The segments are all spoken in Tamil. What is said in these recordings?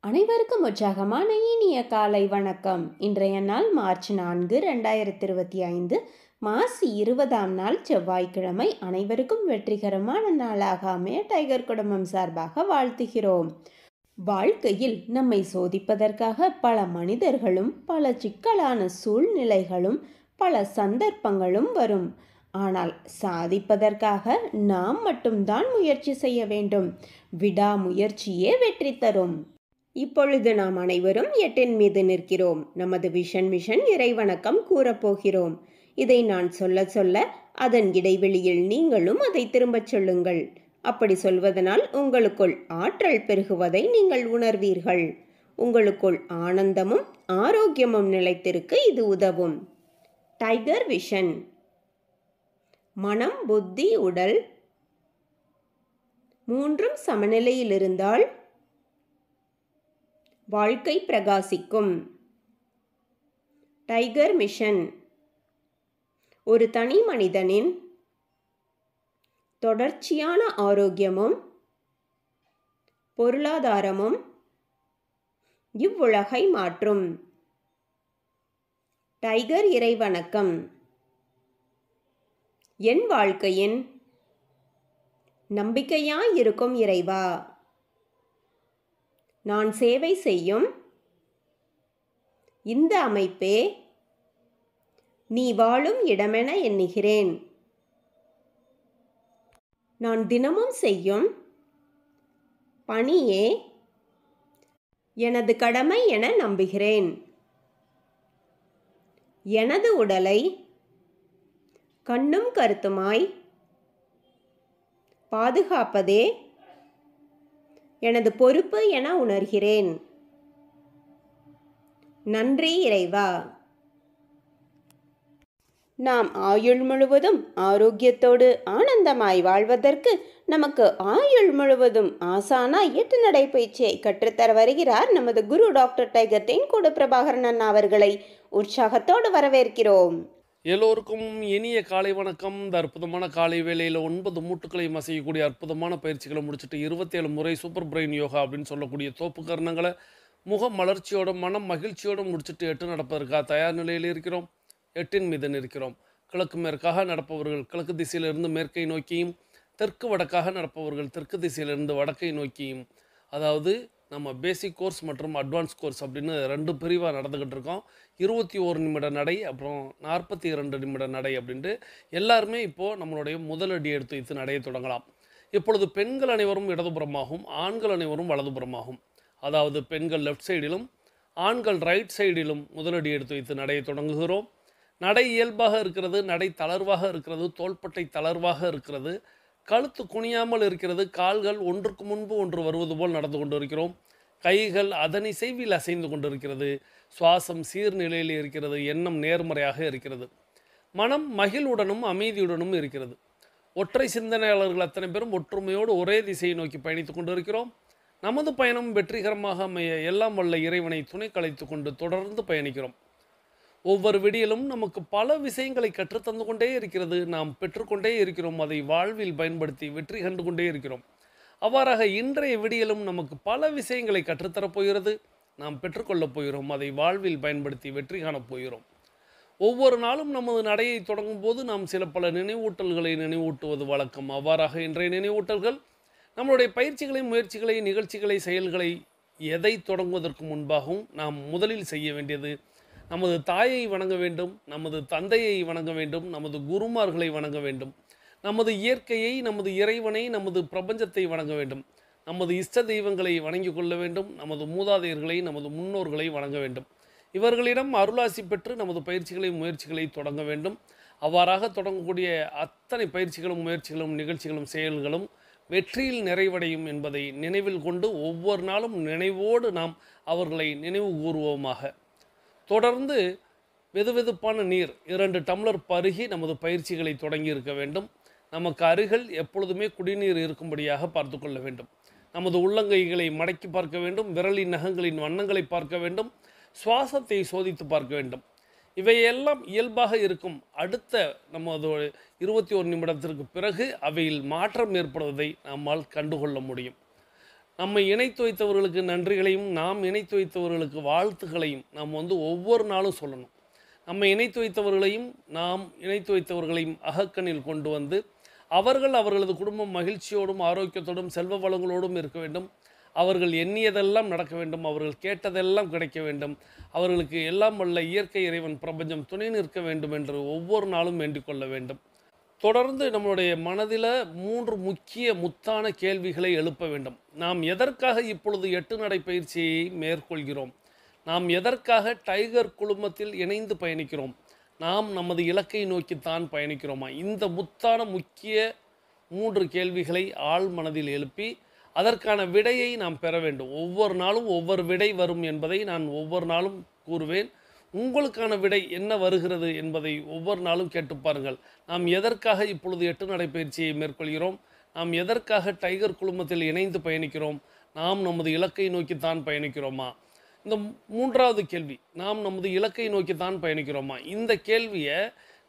அனைவருக்கும் உற்சாகமான இனிய காலை வணக்கம். இன்றைய நாள் மார்ச் 4, 2025, மாசி 20ஆம் நாள் செவ்வாய்க்கிழமை. அனைவருக்கும் வெற்றிகரமான நாளாக அமைய டைகர் குடும்பம் சார்பாக வாழ்த்துகிறோம். வாழ்க்கையில் நம்மை சோதிப்பதற்காக பல மனிதர்களும் பல சிக்கலான சூழ்நிலைகளும் பல சந்தர்ப்பங்களும் வரும். ஆனால் சாதிப்பதற்காக நாம் மட்டும்தான் முயற்சி செய்ய வேண்டும். விடாமுயற்சியே வெற்றி தரும். இப்பொழுது நாம் அனைவரும் 8 மீது நிற்கிறோம். நமது விஷன் இறைவணக்கம் கூறப்போகிறோம். இதை நான் சொல்ல சொல்ல அதன் இடைவெளியில் நீங்களும் அதை திரும்பச் சொல்லுங்கள். அப்படி சொல்வதனால் உங்களுக்குள் ஆற்றல் பெருகுவதை நீங்கள் உணர்வீர்கள். உங்களுக்குள் ஆனந்தமும் ஆரோக்கியமும் நிலைத்திருக்க இது உதவும். Tiger vision. மனம், புத்தி, உடல் மூன்றும் சமநிலையில் இருந்தால் வாழ்க்கை பிரகாசிக்கும். Tiger mission. ஒரு தனி மனிதனின் தொடர்ச்சியான ஆரோக்கியமும் பொருளாதாரமும் இவ்வுலகை மாற்றும். டைகர் இறைவணக்கம். என் வாழ்க்கையின் நம்பிக்கையாயிருக்கும் இறைவா, நான் சேவை செய்யும் இந்த அமைப்பே நீ வாழும் இடமென எண்ணுகிறேன். நான் தினமும் செய்யும் பணியே எனது கடமை என நம்புகிறேன். எனது உடலை கண்ணும் கருத்துமாய் பாதுகாப்பதே எனது பொறுப்பு என உணர்கிறேன். நன்றி இறைவா. நாம் ஆயுள் முழுவதும் ஆரோக்கியத்தோடு ஆனந்தமாய் வாழ்வதற்கு நமக்கு ஆயுள் முழுவதும் ஆசானாய் 8 நடைப்பயிற்சியை கற்றுத்தர வருகிறார் நமது குரு டாக்டர் டைகர் தேன்கூடு பிரபாகரன் அண்ணா அவர்களை உற்சாகத்தோடு வரவேற்கிறோம். எல்லோருக்கும் இனிய காலை வணக்கம். இந்த அற்புதமான காலை வேளையில் 9 மூட்டுக்களையும் அசையக்கூடிய அற்புதமான பயிற்சிகளை முடிச்சுட்டு 27 முறை சூப்பர் பிரெயின் யோகா அப்படின்னு சொல்லக்கூடிய தோப்பு கரணங்களை முக மலர்ச்சியோட மனம் மகிழ்ச்சியோடு முடிச்சுட்டு 8 நடப்பதற்காக தயார் நிலையில் இருக்கிறோம். 8 மீது நிற்கிறோம். கிழக்கு மேற்காக நடப்பவர்கள் கிழக்கு திசையிலிருந்து மேற்கை நோக்கியும், தெற்கு வடக்காக நடப்பவர்கள் தெற்கு திசையிலிருந்து வடக்கை நோக்கியும், அதாவது நம்ம பேசிக் கோர்ஸ் மற்றும் அட்வான்ஸ் கோர்ஸ் அப்படின்னு 2 பிரிவாக நடந்துக்கிட்டு இருக்கோம். 21 நிமிட நடை, அப்புறம் 42 நிமிட நடை அப்படின்ட்டு எல்லாருமே இப்போது நம்மளுடைய முதலடி எடுத்து வைத்து நடையை தொடங்கலாம். இப்பொழுது பெண்கள் அனைவரும் இடதுபுறமாகவும் ஆண்கள் அனைவரும் வலதுபுறமாகும். அதாவது பெண்கள் லெஃப்ட் சைடிலும் ஆண்கள் ரைட் சைடிலும் முதலடி எடுத்து வைத்து நடையை தொடங்குகிறோம். நடை இயல்பாக இருக்கிறது, நடை தளர்வாக இருக்கிறது, தோள்பட்டை தளர்வாக இருக்கிறது, கழுத்து குனியாமல் இருக்கிறது, கால்கள் ஒன்றுக்கு முன்பு ஒன்று வருவது போல் நடந்து கொண்டு இருக்கிறோம். கைகள் அதன் இசைவில் அசைந்து கொண்டிருக்கிறது. சுவாசம் சீர்நிலையில் இருக்கிறது. எண்ணம் நேர்மறையாக இருக்கிறது. மனம் மகிழ்வுடனும் அமைதியுடனும் இருக்கிறது. ஒற்றை சிந்தனையாளர்கள் அத்தனை பேரும் ஒற்றுமையோடு ஒரே திசையை நோக்கி பயணித்துக் கொண்டு இருக்கிறோம். நமது பயணம் வெற்றிகரமாக அமைய எல்லாம் வல்ல இறைவனை துணை கலைத்து கொண்டு தொடர்ந்து பயணிக்கிறோம். ஒவ்வொரு விடியலும் நமக்கு பல விஷயங்களை கற்றுத்தந்து கொண்டே இருக்கிறது. நாம் பெற்றுக்கொண்டே இருக்கிறோம். அதை வாழ்வில் பயன்படுத்தி வெற்றி கண்டு கொண்டே இருக்கிறோம். அவ்வாறாக இன்றைய விடியலும் நமக்கு பல விஷயங்களை கற்றுத்தரப் போகிறது. நாம் பெற்றுக்கொள்ளப் போகிறோம். அதை வாழ்வில் பயன்படுத்தி வெற்றி காணப் போகிறோம். ஒவ்வொரு நாளும் நமது நடையை தொடங்கும் போது நாம் சில பல நினைவூட்டல்களை நினைவூட்டுவது வழக்கம். அவ்வாறாக இன்றைய நினைவூட்டல்கள் நம்மளுடைய பயிற்சிகளை, முயற்சிகளை, நிகழ்ச்சிகளை, செயல்களை எதை தொடங்குவதற்கு முன்பாகவும் நாம் முதலில் செய்ய வேண்டியது நமது தாயை வணங்க வேண்டும், நமது தந்தையை வணங்க வேண்டும், நமது குருமார்களை வணங்க வேண்டும், நமது இயற்கையை, நமது இறைவனை, நமது பிரபஞ்சத்தை வணங்க வேண்டும், நமது இஷ்ட தெய்வங்களை வணங்கி கொள்ள வேண்டும், நமது மூதாதையர்களை, நமது முன்னோர்களை வணங்க வேண்டும். இவர்களிடம் அருளாசி பெற்று நமது பயிற்சிகளை, முயற்சிகளை தொடங்க வேண்டும். அவ்வாறாக தொடங்கக்கூடிய அத்தனை பயிற்சிகளும், முயற்சிகளும், நிகழ்ச்சிகளும், செயல்களும் வெற்றியில் நிறைவடையும் என்பதை நினைவில் கொண்டு ஒவ்வொரு நாளும் நினைவோடு நாம் அவர்களை நினைவு கூறுவோமாக. தொடர்ந்து வெதுவெதுப்பான நீர் 2 டம்ளர் பருகி நமது பயிற்சிகளை தொடங்கி இருக்க வேண்டும். நமக்கு அருகில் எப்பொழுதுமே குடிநீர் இருக்கும்படியாக பார்த்து கொள்ள வேண்டும். நமது உள்ளங்கைகளை மடக்கி பார்க்க வேண்டும். விரலின் நகங்களின் வண்ணங்களை பார்க்க வேண்டும். சுவாசத்தை சோதித்து பார்க்க வேண்டும். இவையெல்லாம் இயல்பாக இருக்கும். அடுத்த நமது 21 நிமிடத்திற்கு பிறகு அவையில் மாற்றம் ஏற்படுவதை நம்மால் கண்டுகொள்ள முடியும். நம்மை இணைத்து வைத்தவர்களுக்கு நன்றிகளையும், நாம் இணைத்து வைத்தவர்களுக்கு வாழ்த்துக்களையும் நாம் ஒவ்வொரு நாளும் சொல்லணும். நம்மை இணைத்து வைத்தவர்களையும், நாம் இணைத்து வைத்தவர்களையும் அகக்கண்ணில் கொண்டு வந்து, அவர்கள் அவர்களது குடும்பம் மகிழ்ச்சியோடும், ஆரோக்கியத்தோடும், செல்வ வளங்களோடும் இருக்க வேண்டும். அவர்கள் எண்ணியதெல்லாம் நடக்க வேண்டும். அவர்கள் கேட்டதெல்லாம் கிடைக்க வேண்டும். அவர்களுக்கு எல்லாம் வல்ல இயற்கை இறைவன் பிரபஞ்சம் துணை நிற்க வேண்டும் என்று ஒவ்வொரு நாளும் வேண்டிக் கொள்ள வேண்டும். தொடர்ந்து நம்மளுடைய மனதில் 3 முக்கிய முத்தான கேள்விகளை எழுப்ப வேண்டும். நாம் எதற்காக இப்பொழுது 8 நடை பயிற்சியை மேற்கொள்கிறோம்? நாம் எதற்காக டைகர் குழுமத்தில் இணைந்து பயணிக்கிறோம்? நாம் நமது இலக்கை நோக்கித்தான் பயணிக்கிறோமா? இந்த முத்தான முக்கிய 3 கேள்விகளை ஆழ் மனதில் எழுப்பி அதற்கான விடையை நாம் பெற வேண்டும். ஒவ்வொரு நாளும் ஒவ்வொரு விடை வரும் என்பதை நான் ஒவ்வொரு நாளும் கூறுவேன். உங்களுக்கான விடை என்ன வருகிறது என்பதை ஒவ்வொரு நாளும் கேட்டு பாருங்கள். நாம் எதற்காக இப்பொழுது 8 நடை பயிற்சியை மேற்கொள்கிறோம்? நாம் எதற்காக டைகர் குழுமத்தில் இணைந்து பயணிக்கிறோம்? நாம் நமது இலக்கை நோக்கித்தான் பயணிக்கிறோமா? இந்த 3வது கேள்வி, நாம் நமது இலக்கை நோக்கித்தான் பயணிக்கிறோமா? இந்த கேள்வியை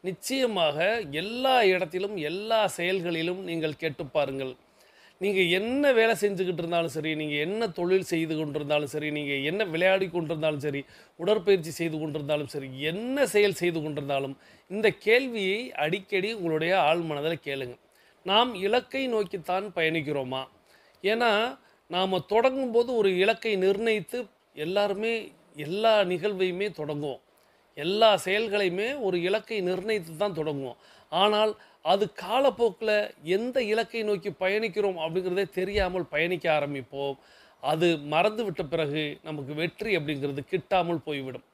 நிச்சயமாக எல்லா இடத்திலும், எல்லா செயல்களிலும் நீங்கள் கேட்டு பாருங்கள். நீங்கள் என்ன வேலை செஞ்சுக்கிட்டு இருந்தாலும் சரி, நீங்கள் என்ன தொழில் செய்து கொண்டிருந்தாலும் சரி, நீங்கள் என்ன விளையாடி கொண்டிருந்தாலும் சரி, உடற்பயிற்சி செய்து கொண்டிருந்தாலும் சரி, என்ன செயல் செய்து கொண்டிருந்தாலும் இந்த கேள்வியை அடிக்கடி உங்களுடைய ஆழ் மனதில் கேளுங்க. நாம் இலக்கை நோக்கித்தான் பயணிக்கிறோமா? ஏன்னா நாம் தொடங்கும்போது ஒரு இலக்கை நிர்ணயித்து எல்லாருமே எல்லா நிகழ்வையுமே தொடங்குவோம். எல்லா செயல்களையுமே ஒரு இலக்கை நிர்ணயித்து தான் தொடங்குவோம். ஆனால் அது காலப்போக்கில் எந்த இலக்கை நோக்கி பயணிக்கிறோம் அப்படிங்கிறதே தெரியாமல் பயணிக்க ஆரம்பிப்போம். அது மறந்து விட்ட பிறகு நமக்கு வெற்றி அப்படிங்கிறது கிட்டாமல் போய்விடும்.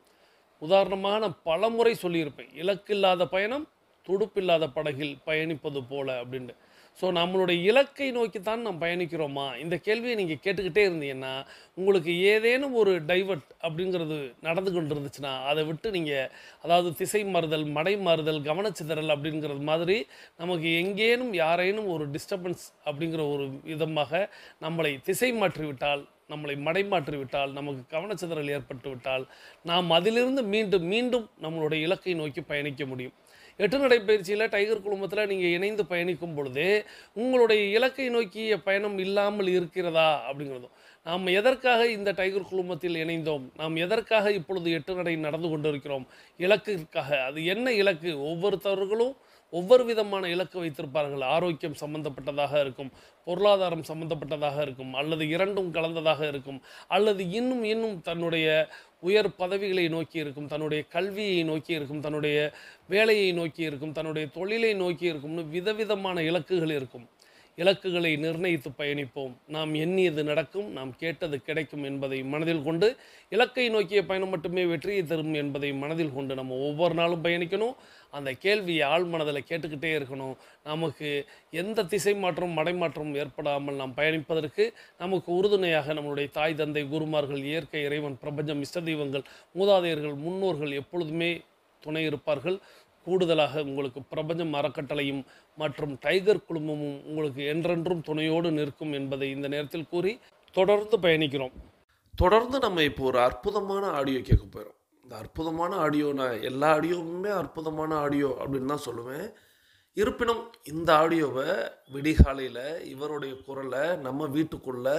உதாரணமாக நான் பலமுறை சொல்லியிருப்பேன், இலக்கில்லாத பயணம் துடுப்பில்லாத படகில் பயணிப்பது போல அப்படின்ட்டு. ஸோ நம்மளுடைய இலக்கை நோக்கித்தான் நாம் பயணிக்கிறோமா? இந்த கேள்வியை நீங்கள் கேட்டுக்கிட்டே இருந்தீங்கன்னா உங்களுக்கு ஏதேனும் ஒரு டைவர்ட் அப்படிங்கிறது நடந்து கொண்டு இருந்துச்சுன்னா அதை விட்டு நீங்கள், அதாவது திசை மாறுதல், மடை மாறுதல், கவனச்சிதறல் அப்படிங்கிறது மாதிரி நமக்கு எங்கேனும் யாரேனும் ஒரு டிஸ்டர்பன்ஸ் அப்படிங்கிற ஒரு விதமாக நம்மளை திசை மாற்றிவிட்டால், நம்மளை மடைமாற்றிவிட்டால், நமக்கு கவனச்சிதறல் ஏற்பட்டு விட்டால் நாம் அதிலிருந்து மீண்டும் மீண்டும் நம்மளுடைய இலக்கை நோக்கி பயணிக்க முடியும். 8 நடை பயிற்சியில் டைகர் குழுமத்தில் நீங்கள் இணைந்து பயணிக்கும் பொழுது உங்களுடைய இலக்கை நோக்கிய பயணம் இல்லாமல் இருக்கிறதா அப்படிங்கிறதும், நாம் எதற்காக இந்த டைகர் குழுமத்தில் இணைந்தோம்? நாம் எதற்காக இப்பொழுது 8 நடை நடந்து கொண்டிருக்கிறோம்? இலக்கிற்காக. அது என்ன இலக்கு? ஒவ்வொருத்தவர்களும் ஒவ்வொரு விதமான இலக்கு வைத்திருப்பார்கள். ஆரோக்கியம் சம்பந்தப்பட்டதாக இருக்கும், பொருளாதாரம் சம்பந்தப்பட்டதாக இருக்கும், அல்லது இரண்டும் கலந்ததாக இருக்கும், அல்லது இன்னும் இன்னும் தன்னுடைய உயர் பதவிகளை நோக்கி இருக்கும், தன்னுடைய கல்வியை நோக்கி இருக்கும், தன்னுடைய வேலையை நோக்கி இருக்கும், தன்னுடைய தொழிலை நோக்கி இருக்கும்னு விதவிதமான இலக்குகள் இருக்கும். இலக்குகளை நிர்ணயித்து பயணிப்போம். நாம் எண்ணியது நடக்கும், நாம் கேட்டது கிடைக்கும் என்பதை மனதில் கொண்டு, இலக்கை நோக்கிய பயணம் மட்டுமே வெற்றியை தரும் என்பதை மனதில் கொண்டு நம்ம ஒவ்வொரு நாளும் பயணிக்கணும். அந்த கேள்வியை ஆழ் மனதில் கேட்டுக்கிட்டே இருக்கணும். நமக்கு எந்த திசை மாற்றம் மடைமாற்றம் ஏற்படாமல் நாம் பயணிப்பதற்கு நமக்கு உறுதுணையாக நம்மளுடைய தாய் தந்தை குருமார்கள், இயற்கை இறைவன் பிரபஞ்சம், இஷ்ட தெய்வங்கள், மூதாதையர்கள், முன்னோர்கள் எப்பொழுதுமே துணை இருப்பார்கள். கூடுதலாக உங்களுக்கு பிரபஞ்சம் அறக்கட்டளையும் மற்றும் டைகர் குழுமமும் உங்களுக்கு என்றென்றும் துணையோடு நிற்கும் என்பதை இந்த நேரத்தில் கூறி தொடர்ந்து பயணிக்கிறோம். தொடர்ந்து நம்ம இப்போ ஒரு அற்புதமான ஆடியோ கேட்க போயிடும். இந்த அற்புதமான ஆடியோ, நான் எல்லா ஆடியோவுமே அற்புதமான ஆடியோ அப்படின்னு தான் சொல்லுவேன். இருப்பினும் இந்த ஆடியோவை விடிகாலையில் இவருடைய குரலை நம்ம வீட்டுக்குள்ளே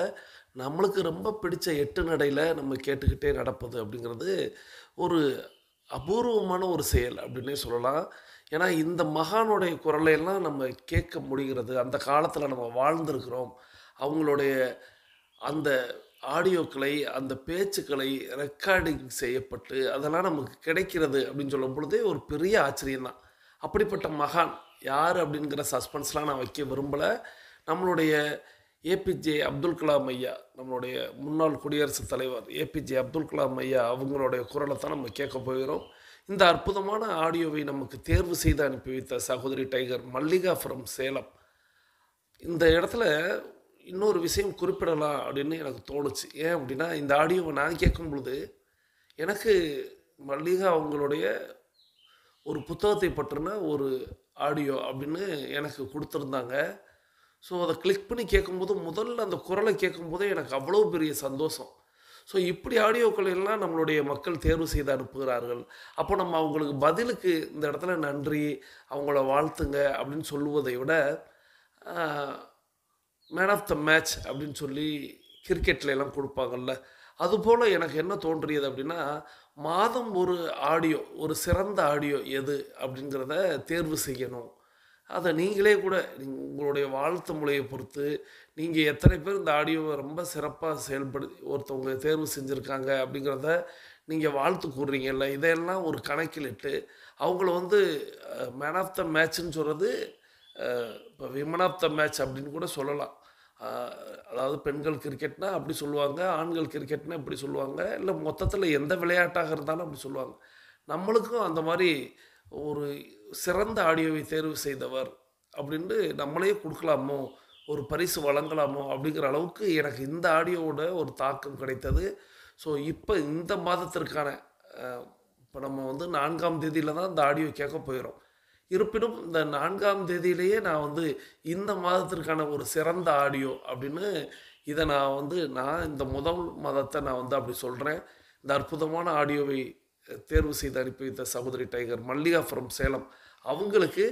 நம்மளுக்கு ரொம்ப பிடிச்ச 8 நடையில் நம்ம கேட்டுக்கிட்டே நடப்பது அப்படிங்கிறது ஒரு அபூர்வமான ஒரு செயல் அப்படின்னே சொல்லலாம். ஏன்னா இந்த மகானுடைய குரலையெல்லாம் நம்ம கேட்க முடிகிறது. அந்த காலத்தில் நம்ம வாழ்ந்திருக்கிறோம். அவங்களுடைய அந்த ஆடியோக்களை, அந்த பேச்சுக்களை ரெக்கார்டிங் செய்யப்பட்டு அதெல்லாம் நமக்கு கிடைக்கிறது அப்படின்னு சொல்லும் பொழுதே ஒரு பெரிய ஆச்சரியம்தான். அப்படிப்பட்ட மகான் யார் அப்படிங்கிற சஸ்பென்ஸ்லாம் நான் வைக்க விரும்பலை. நம்மளுடைய ஏபிஜே அப்துல் கலாம் ஐயா, நம்மளுடைய முன்னாள் குடியரசுத் தலைவர் ஏபிஜே அப்துல் கலாம் ஐயா அவங்களுடைய குரலை தான் நம்ம கேட்க போகிறோம். இந்த அற்புதமான ஆடியோவை நமக்கு தேர்வு செய்து அனுப்பி வைத்த சகோதரி டைகர் மல்லிகா ஃப்ரம் சேலம். இந்த இடத்துல இன்னொரு விஷயம் குறிப்பிடலாம் அப்படின்னு எனக்கு தோணுச்சு. ஏன் அப்படின்னா, இந்த ஆடியோவை நான் கேட்கும் பொழுது எனக்கு மல்லிகா அவங்களுடைய ஒரு புத்தகத்தை பற்றின ஒரு ஆடியோ அப்படின்னு எனக்கு கொடுத்துருந்தாங்க. ஸோ அதை கிளிக் பண்ணி கேட்கும்போது, முதல்ல அந்த குரலை கேட்கும்போதே எனக்கு அவ்வளோ பெரிய சந்தோஷம். ஸோ இப்படி ஆடியோக்கள் எல்லாம் நம்மளுடைய மக்கள் தேர்வு செய்து அனுப்புகிறார்கள். அப்போ நம்ம அவங்களுக்கு பதிலுக்கு இந்த இடத்துல நன்றி, அவங்கள வாழ்த்துங்க அப்படின்னு சொல்லுவதை விட மேன் ஆஃப் த மேட்ச் அப்படின்னு சொல்லி கிரிக்கெட்ல எல்லாம் கொடுப்பாங்கல்ல. அதுபோல் எனக்கு என்ன தோன்றியது அப்படின்னா, மாதம் ஒரு ஆடியோ, ஒரு சிறந்த ஆடியோ எது அப்படிங்கிறத தேர்வு செய்யணும். அத நீங்களே கூட உங்களுடைய வாழ்த்து முறையை பொறுத்து, நீங்க எத்தனை பேர் இந்த ஆடியோவ ரொம்ப சிறப்பா ஒருத்தவங்க தேர்வு செஞ்சிருக்காங்க அப்படிங்கிறத நீங்க வாழ்த்து கூறுறீங்கல்ல, இதையெல்லாம் ஒரு கணக்கிலிட்டு, அவங்கள வந்து மேன் ஆஃப் த மேட்ச்ன்னு சொல்றது, இப்போ விமன் ஆஃப் த மேட்ச் அப்படின்னு கூட சொல்லலாம். அ அதாவது பெண்கள் கிரிக்கெட்னா அப்படி சொல்லுவாங்க, ஆண்கள் கிரிக்கெட்னா இப்படி சொல்லுவாங்க, இல்ல மொத்தத்தில எந்த விளையாட்டாக இருந்தாலும் அப்படி சொல்லுவாங்க. நம்மளுக்கும் அந்த மாரி ஒரு சிறந்த ஆடியோவை தேர்வு செய்தவர் அப்படின்னு நம்மளே குடுக்கலாமோ, ஒரு பரிசு வழங்கலாமோ அப்படிங்கிற அளவுக்கு எனக்கு இந்த ஆடியோவோட ஒரு தாக்கம் கிடைத்தது. ஸோ, இப்ப இந்த மாதத்திற்கான அ இப்ப நம்ம வந்து 4ஆம் தேதியில தான் இந்த ஆடியோ கேட்க போயிறோம். இருப்பினும் இந்த 4ஆம் தேதியிலேயே நான் வந்து இந்த மாதத்திற்கான ஒரு சிறந்த ஆடியோ அப்படின்னு இத நான் வந்து இந்த முதல் மாதத்த நான் வந்து அப்படி சொல்றேன். இந்த அற்புதமான ஆடியோவை தேர்வு செய்து அனுப்பி வைத்த சகோதரி டைகர் மல்லிகா ஃப்ரம் சேலம். அவங்களுக்கு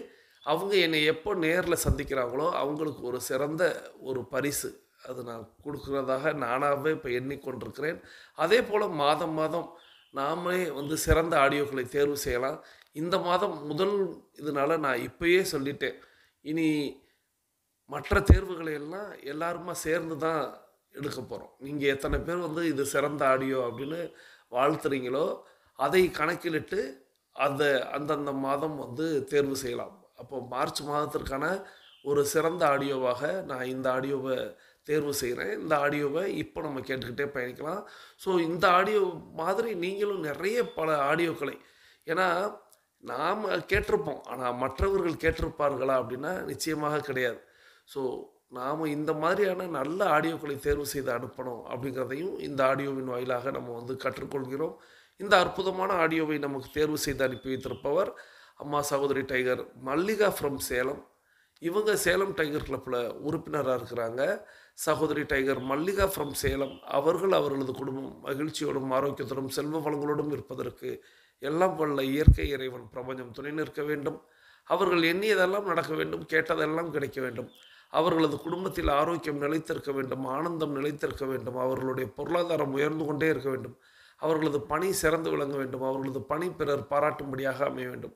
அவங்க என்னை எப்போ நேர்ல சந்திக்கிறாங்களோ, அவங்களுக்கு ஒரு சிறந்த ஒரு பரிசு. அது நான் குடுக்கிறதாக நானாவே இப்ப எண்ணிக்கொண்டிருக்கிறேன். அதேபோல மாதம் மாதம் நாமே வந்து சிறந்த ஆடியோக்களை தேர்வு செய்யலாம். இந்த மாதம் முதல் இதனால நான் இப்பயே சொல்லிட்டேன். இனி மற்ற தேர்வுகளை எல்லாம் எல்லாருமா சேர்ந்து தான் எடுக்க போறோம். நீங்க எத்தனை பேர் வந்து இது சிறந்த ஆடியோ அப்படின்னு வாழ்த்துறீங்களோ, அதை கணக்கிலிட்டு அந்தந்த மாதம் வந்து தேர்வு செய்யலாம். அப்போ மார்ச் மாதத்திற்கான ஒரு சிறந்த ஆடியோவாக நான் இந்த ஆடியோவ தேர்வு செய்றேன். இந்த ஆடியோவ இப்போ நம்ம கேட்டுக்கிட்டே பயணிக்கலாம். ஸோ, இந்த ஆடியோ மாதிரி நீங்களும் நிறைய பல ஆடியோக்களை, ஏன்னா நாம கேட்டிருப்போம். ஆனா மற்றவர்கள் கேட்டிருப்பார்களா அப்படின்னா நிச்சயமாக கிடையாது. ஸோ, நாம இந்த மாதிரியான நல்ல ஆடியோக்களை தேர்வு செய்து அனுப்பணும் அப்படிங்கிறதையும் இந்த ஆடியோவின் வாயிலாக நம்ம வந்து கற்றுக்கொள்கிறோம். இந்த அற்புதமான ஆடியோவை நமக்கு தேர்வு செய்து அனுப்பி வைத்திருப்பவர் அம்மா சகோதரி டைகர் மல்லிகா ஃப்ரம் சேலம். இவங்க சேலம் டைகர் கிளப்ல உறுப்பினரா இருக்கிறாங்க. சகோதரி டைகர் மல்லிகா ஃப்ரம் சேலம் அவர்கள் அவர்களது குடும்பம் மகிழ்ச்சியோடும், ஆரோக்கியத்தோடும், செல்வ வளங்களோடும் இருப்பதற்கு எல்லாம் வல்ல இயற்கை இறைவன் பிரபஞ்சம் துணை நிற்க வேண்டும். அவர்கள் எண்ணியதெல்லாம் நடக்க வேண்டும், கேட்டதெல்லாம் கிடைக்க வேண்டும். அவர்களது குடும்பத்தில் ஆரோக்கியம் நிலைத்திருக்க வேண்டும், ஆனந்தம் நிலைத்திருக்க வேண்டும். அவர்களுடைய பொருளாதாரம் உயர்ந்து கொண்டே இருக்க வேண்டும். அவர்களது பணி சிறந்து விளங்க வேண்டும். அவர்களது பணி பிறர் பாராட்டும்படியாக அமைய வேண்டும்.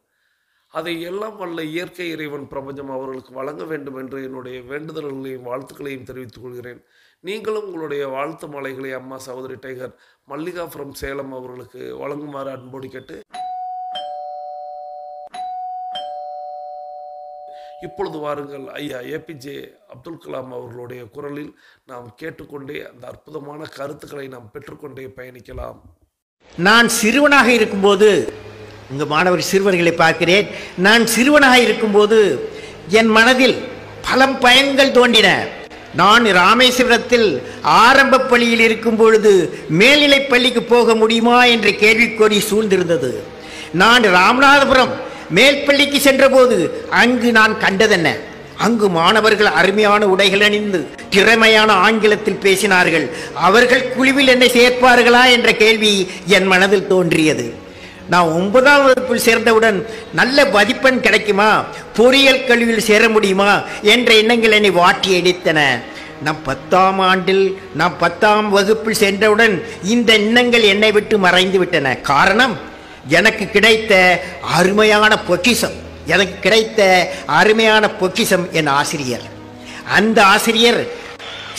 அதை எல்லாம் வல்ல இயற்கை இறைவன் பிரபஞ்சம் அவர்களுக்கு வழங்க வேண்டும் என்று என்னுடைய வேண்டுதல்களையும் வாழ்த்துக்களையும் தெரிவித்துக் கொள்கிறேன். நீங்களும் உங்களுடைய வாழ்த்து மாலைகளை அம்மா சகோதரி டைகர் மல்லிகா ஃப்ரம் சேலம் அவர்களுக்கு வழங்குமாறு அன்போடு கேட்டு, இப்பொழுது வாருங்கள் ஐயா ஏபிஜே அப்துல் கலாம் அவர்களுடைய குரலில் நாம் கேட்டுக்கொண்டே அந்த அற்புதமான கருத்துக்களை நாம் பெற்றுக்கொண்டே பயணிக்கலாம். நான் சிறுவனாக இருக்கும்போது, இங்கு மாணவர் சிறுவர்களை பார்க்கிறேன், நான் சிறுவனாக இருக்கும்போது என் மனதில் பல பயன்கள் தோன்றின. நான் ராமேஸ்வரத்தில் ஆரம்ப பள்ளியில் இருக்கும் பொழுது மேல்நிலைப் பள்ளிக்கு போக முடியுமா என்ற கேள்விக்குறி சூழ்ந்திருந்தது. நான் ராமநாதபுரம் மேல் பள்ளிக்கு சென்றபோது அங்கு நான் கண்டதென்ன? அங்கு மாணவர்கள் அருமையான உடைகள் அணிந்து திறமையான ஆங்கிலத்தில் பேசினார்கள். அவர்கள் குழுவில் என்னை சேர்ப்பார்களா என்ற கேள்வி என் மனதில் தோன்றியது. நான் 9ஆம் வகுப்பில் சேர்ந்தவுடன் நல்ல மதிப்பெண் கிடைக்குமா, பொறியியல் கல்வியில் சேர முடியுமா என்ற எண்ணங்கள் என்னை வாட்டி அடித்தன. நான் 10ஆம் வகுப்பில் சென்றவுடன் இந்த எண்ணங்கள் என்னை விட்டு மறைந்து விட்டன. காரணம், எனக்கு கிடைத்த அருமையான பொக்கிஷம் என் ஆசிரியர். அந்த ஆசிரியர்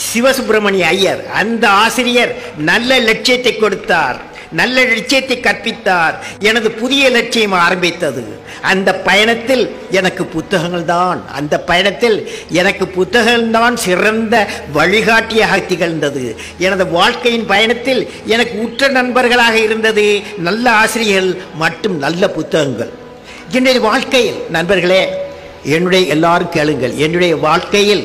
சிவசுப்பிரமணிய ஐயர். அந்த ஆசிரியர் நல்ல லட்சியத்தை கொடுத்தார், நல்ல லட்சியத்தை கற்பித்தார். எனது புதிய லட்சியம் ஆரம்பித்தது. அந்த பயணத்தில் எனக்கு புத்தகங்கள் தான் சிறந்த வழிகாட்டியாக திகழ்ந்தது. எனது வாழ்க்கையின் பயணத்தில் எனக்கு உற்ற நண்பர்களாக இருந்தது நல்ல ஆசிரியர்கள் மற்றும் நல்ல புத்தகங்கள். என்னுடைய வாழ்க்கையில் நண்பர்களே, எல்லாரும் கேளுங்கள், என்னுடைய வாழ்க்கையில்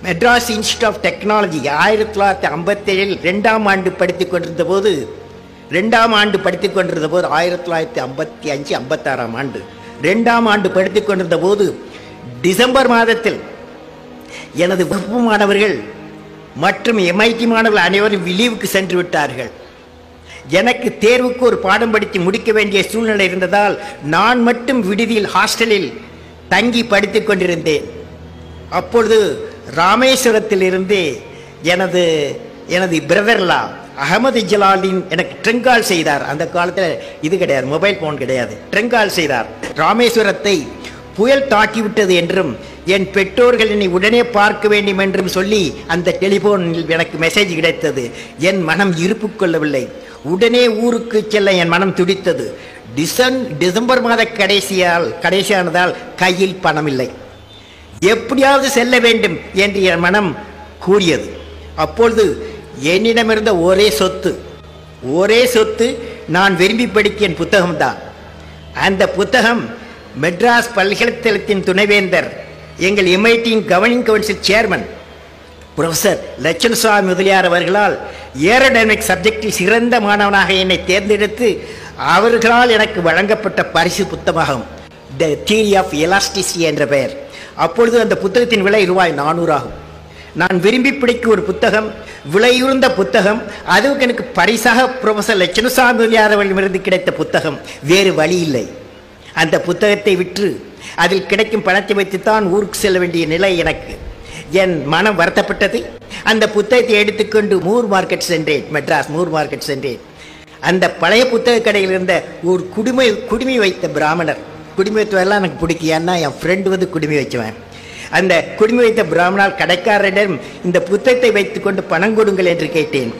மெட்ராஸ் இன்ஸ்டியூட் ஆஃப் டெக்னாலஜி 1957 2ஆம் ஆண்டு படித்துக் கொண்டிருந்த போது 1955-56ஆம் ஆண்டு 2ஆம் ஆண்டு படித்துக் கொண்டிருந்த போது டிசம்பர் மாதத்தில் எனது வகுப்பு மாணவர்கள் மற்றும் MIT மாணவர்கள் அனைவரும் லீவுக்கு சென்று விட்டார்கள். எனக்கு தேர்வுக்கு ஒரு பாடம் படித்து முடிக்க வேண்டிய சூழ்நிலை இருந்ததால் நான் மட்டும் விடுதியில் ஹாஸ்டலில் தங்கி படித்துக் கொண்டிருந்தேன். அப்பொழுது ராமேஸ்வரத்தில் இருந்து எனது எனது பிரதர்லா அகமது ஜலாலின் எனக்கு ட்ரெங்கால் செய்தார். அந்த காலத்தில் இது கிடையாது, மொபைல் ஃபோன் கிடையாது. ட்ரெங்கால் செய்தார். ராமேஸ்வரத்தை புயல் தாக்கிவிட்டது என்றும் என் பெற்றோர்கள் என்னை உடனே பார்க்க வேண்டும் என்றும் சொல்லி அந்த டெலிஃபோனில் எனக்கு மெசேஜ் கிடைத்தது. என் மனம் இருப்பு கொள்ளவில்லை. உடனே ஊருக்கு செல்ல என் மனம் துடித்தது. டிசம்பர் மாத கடைசியானதால் கையில் பணம் இல்லை. எப்படியாவது செல்ல வேண்டும் என்று என் மனம் கூறியது. அப்பொழுது என்னிடமிருந்த ஒரே சொத்து நான் விரும்பி படிக்க என் புத்தகம்தான். அந்த புத்தகம் மெட்ராஸ் பல்கலைக்கழகத்தின் துணைவேந்தர், எங்கள் எம்ஐடியின் governing council chairman professor Lakshmanaswamy Mudaliar அவர்களால் ஏரோடைனமிக் சப்ஜெக்டில் சிறந்த மாணவனாக என்னை தேர்ந்தெடுத்து அவர்களால் எனக்கு வழங்கப்பட்ட பரிசு புத்தகம் த தியரி ஆஃப் எலாஸ்டிசிட்டி என்ற பெயர். அப்பொழுது அந்த புத்தகத்தின் விலை ₹400 ஆகும். நான் விரும்பி படிக்கும் ஒரு புத்தகம், விலையுறந்த புத்தகம், அதுவும் எனக்கு பரிசாக புரொஃபசர் லட்சுமணசாமி முதலியார் அவர்களிடமிருந்து கிடைத்த புத்தகம். வேறு வழி இல்லை. அந்த புத்தகத்தை விற்று அதில் கிடைக்கும் பணத்தை வைத்துத்தான் ஊருக்கு செல்ல வேண்டிய நிலை எனக்கு. என் மனம் வருத்தப்பட்டது. அந்த புத்தகத்தை எடுத்துக்கொண்டு மெட்ராஸ் மூர் மார்க்கெட் சென்றேன். அந்த பழைய புத்தக கடையில் இருந்த ஒரு குடுமி வைத்த பிராமணர், குடுமி வைத்தவெல்லாம் எனக்கு பிடிக்கும், ஏன்னா என் ஃப்ரெண்டு வந்து குடுமி வச்சுவேன். அந்த குடுமி வைத்த பிராமணர் கடைக்காரரிடம் இந்த புத்தகத்தை வைத்துக்கொண்டு பணம் கொடுங்கள் என்று கேட்டேன்.